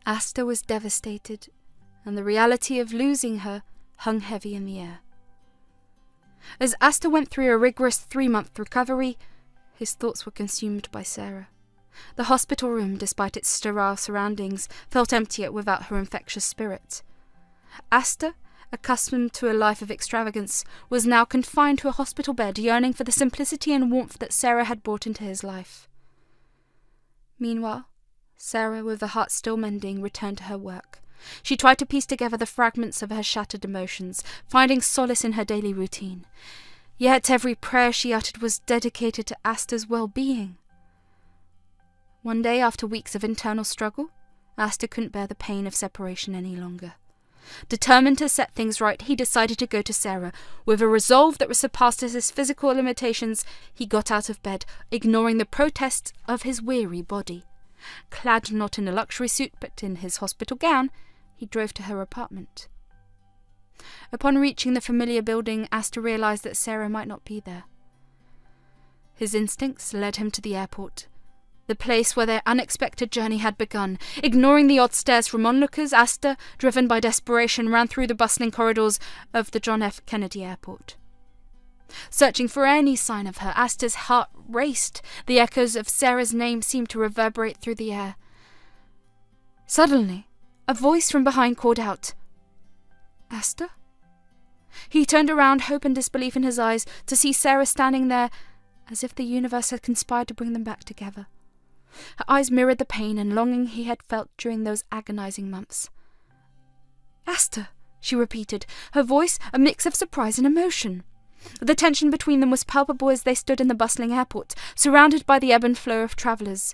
Astor was devastated, and the reality of losing her hung heavy in the air. As Astor went through a rigorous 3-month recovery, his thoughts were consumed by Sarah. The hospital room, despite its sterile surroundings, felt empty without her infectious spirit. Astor, accustomed to a life of extravagance, was now confined to a hospital bed, yearning for the simplicity and warmth that Sarah had brought into his life. Meanwhile, Sarah, with her heart still mending, returned to her work. She tried to piece together the fragments of her shattered emotions, finding solace in her daily routine. Yet every prayer she uttered was dedicated to Astor's well-being. One day, after weeks of internal struggle, Astor couldn't bear the pain of separation any longer. Determined to set things right, he decided to go to Sarah. With a resolve that surpassed his physical limitations, he got out of bed, ignoring the protests of his weary body. Clad not in a luxury suit, but in his hospital gown, he drove to her apartment. Upon reaching the familiar building, Astor realized that Sarah might not be there. His instincts led him to the airport, the place where their unexpected journey had begun. Ignoring the odd stares from onlookers, Astor, driven by desperation, ran through the bustling corridors of the John F. Kennedy Airport. Searching for any sign of her, Astor's heart raced. The echoes of Sarah's name seemed to reverberate through the air. Suddenly, a voice from behind called out, "Astor?" He turned around, hope and disbelief in his eyes, to see Sarah standing there as if the universe had conspired to bring them back together. Her eyes mirrored the pain and longing he had felt during those agonizing months. "Astor," she repeated, her voice a mix of surprise and emotion. The tension between them was palpable as they stood in the bustling airport, surrounded by the ebb and flow of travellers.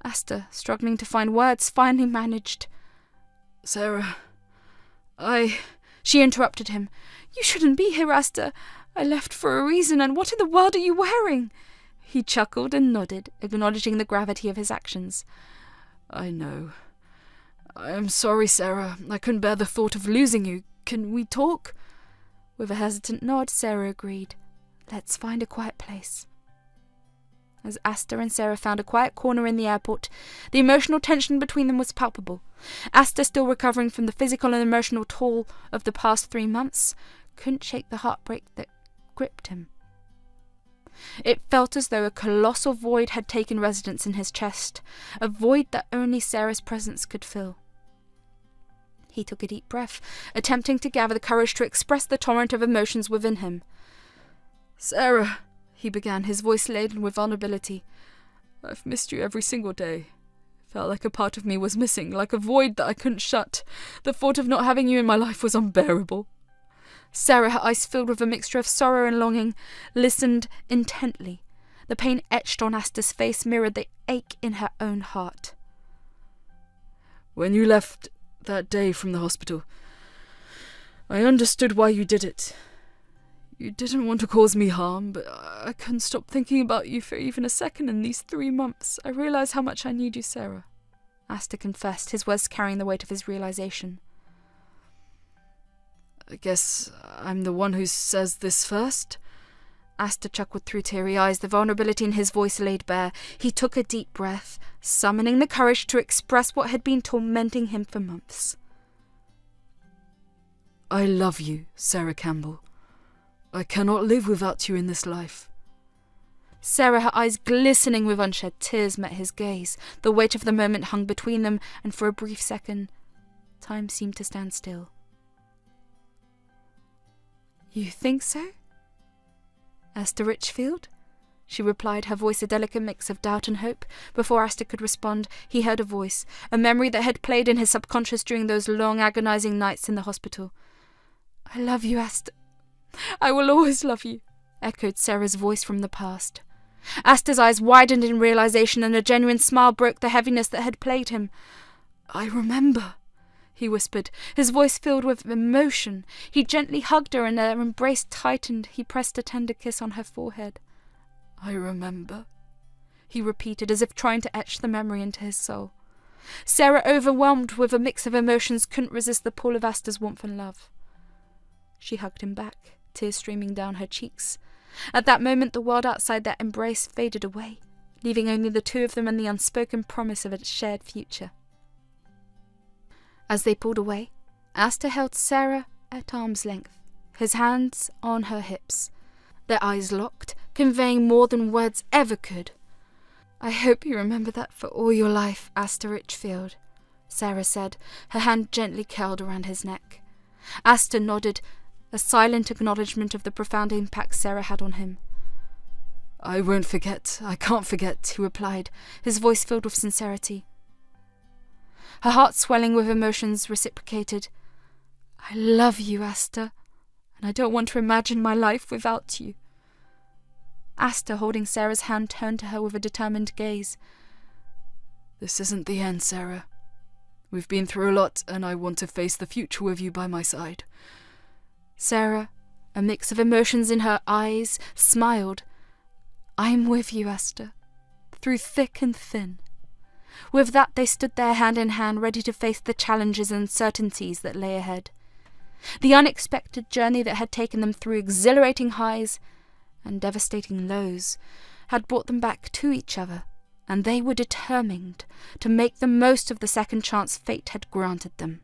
Astor, struggling to find words, finally managed, "Sarah, She interrupted him. "You shouldn't be here, Astor. I left for a reason, and what in the world are you wearing?" He chuckled and nodded, acknowledging the gravity of his actions. "I know. I am sorry, Sarah. I couldn't bear the thought of losing you. Can we talk?" With a hesitant nod, Sarah agreed. "Let's find a quiet place." As Astor and Sarah found a quiet corner in the airport, the emotional tension between them was palpable. Astor, still recovering from the physical and emotional toll of the past 3 months, couldn't shake the heartbreak that gripped him. It felt as though a colossal void had taken residence in his chest, a void that only Sarah's presence could fill. He took a deep breath, attempting to gather the courage to express the torrent of emotions within him. "Sarah," he began, his voice laden with vulnerability, "I've missed you every single day. Felt like a part of me was missing, like a void that I couldn't shut. The thought of not having you in my life was unbearable." Sarah, her eyes filled with a mixture of sorrow and longing, listened intently. The pain etched on Astor's face mirrored the ache in her own heart. "When you left that day from the hospital, I understood why you did it. You didn't want to cause me harm, but I couldn't stop thinking about you for even a second in these 3 months. I realized how much I need you, Sarah," Astor confessed, his words carrying the weight of his realization. "I guess I'm the one who says this first." Astor chuckled through teary eyes, the vulnerability in his voice laid bare. He took a deep breath, summoning the courage to express what had been tormenting him for months. "I love you, Sarah Campbell. I cannot live without you in this life." Sarah, her eyes glistening with unshed tears, met his gaze. The weight of the moment hung between them, and for a brief second, time seemed to stand still. "You think so, Astor Richfield?" she replied, her voice a delicate mix of doubt and hope. Before Astor could respond, he heard a voice, a memory that had played in his subconscious during those long, agonizing nights in the hospital. "I love you, Astor. I will always love you," echoed Sarah's voice from the past. Astor's eyes widened in realization, and a genuine smile broke the heaviness that had plagued him. "I remember," he whispered, his voice filled with emotion. He gently hugged her, and their embrace tightened. He pressed a tender kiss on her forehead. "I remember," he repeated, as if trying to etch the memory into his soul. Sarah, overwhelmed with a mix of emotions, couldn't resist the pull of Astor's warmth and love. She hugged him back, tears streaming down her cheeks. At that moment, the world outside that embrace faded away, leaving only the two of them and the unspoken promise of a shared future. As they pulled away, Astor held Sarah at arm's length, his hands on her hips, their eyes locked, conveying more than words ever could. "I hope you remember that for all your life, Astor Richfield," Sarah said, her hand gently curled around his neck. Astor nodded, a silent acknowledgement of the profound impact Sarah had on him. "I won't forget. I can't forget," he replied, his voice filled with sincerity. Her heart swelling with emotions reciprocated. "I love you, Astor, and I don't want to imagine my life without you." Astor, holding Sarah's hand, turned to her with a determined gaze. "This isn't the end, Sarah. We've been through a lot, and I want to face the future with you by my side." Sarah, a mix of emotions in her eyes, smiled. "I'm with you, Astor, through thick and thin." With that, they stood there hand in hand, ready to face the challenges and uncertainties that lay ahead. The unexpected journey that had taken them through exhilarating highs and devastating lows had brought them back to each other, and they were determined to make the most of the second chance fate had granted them.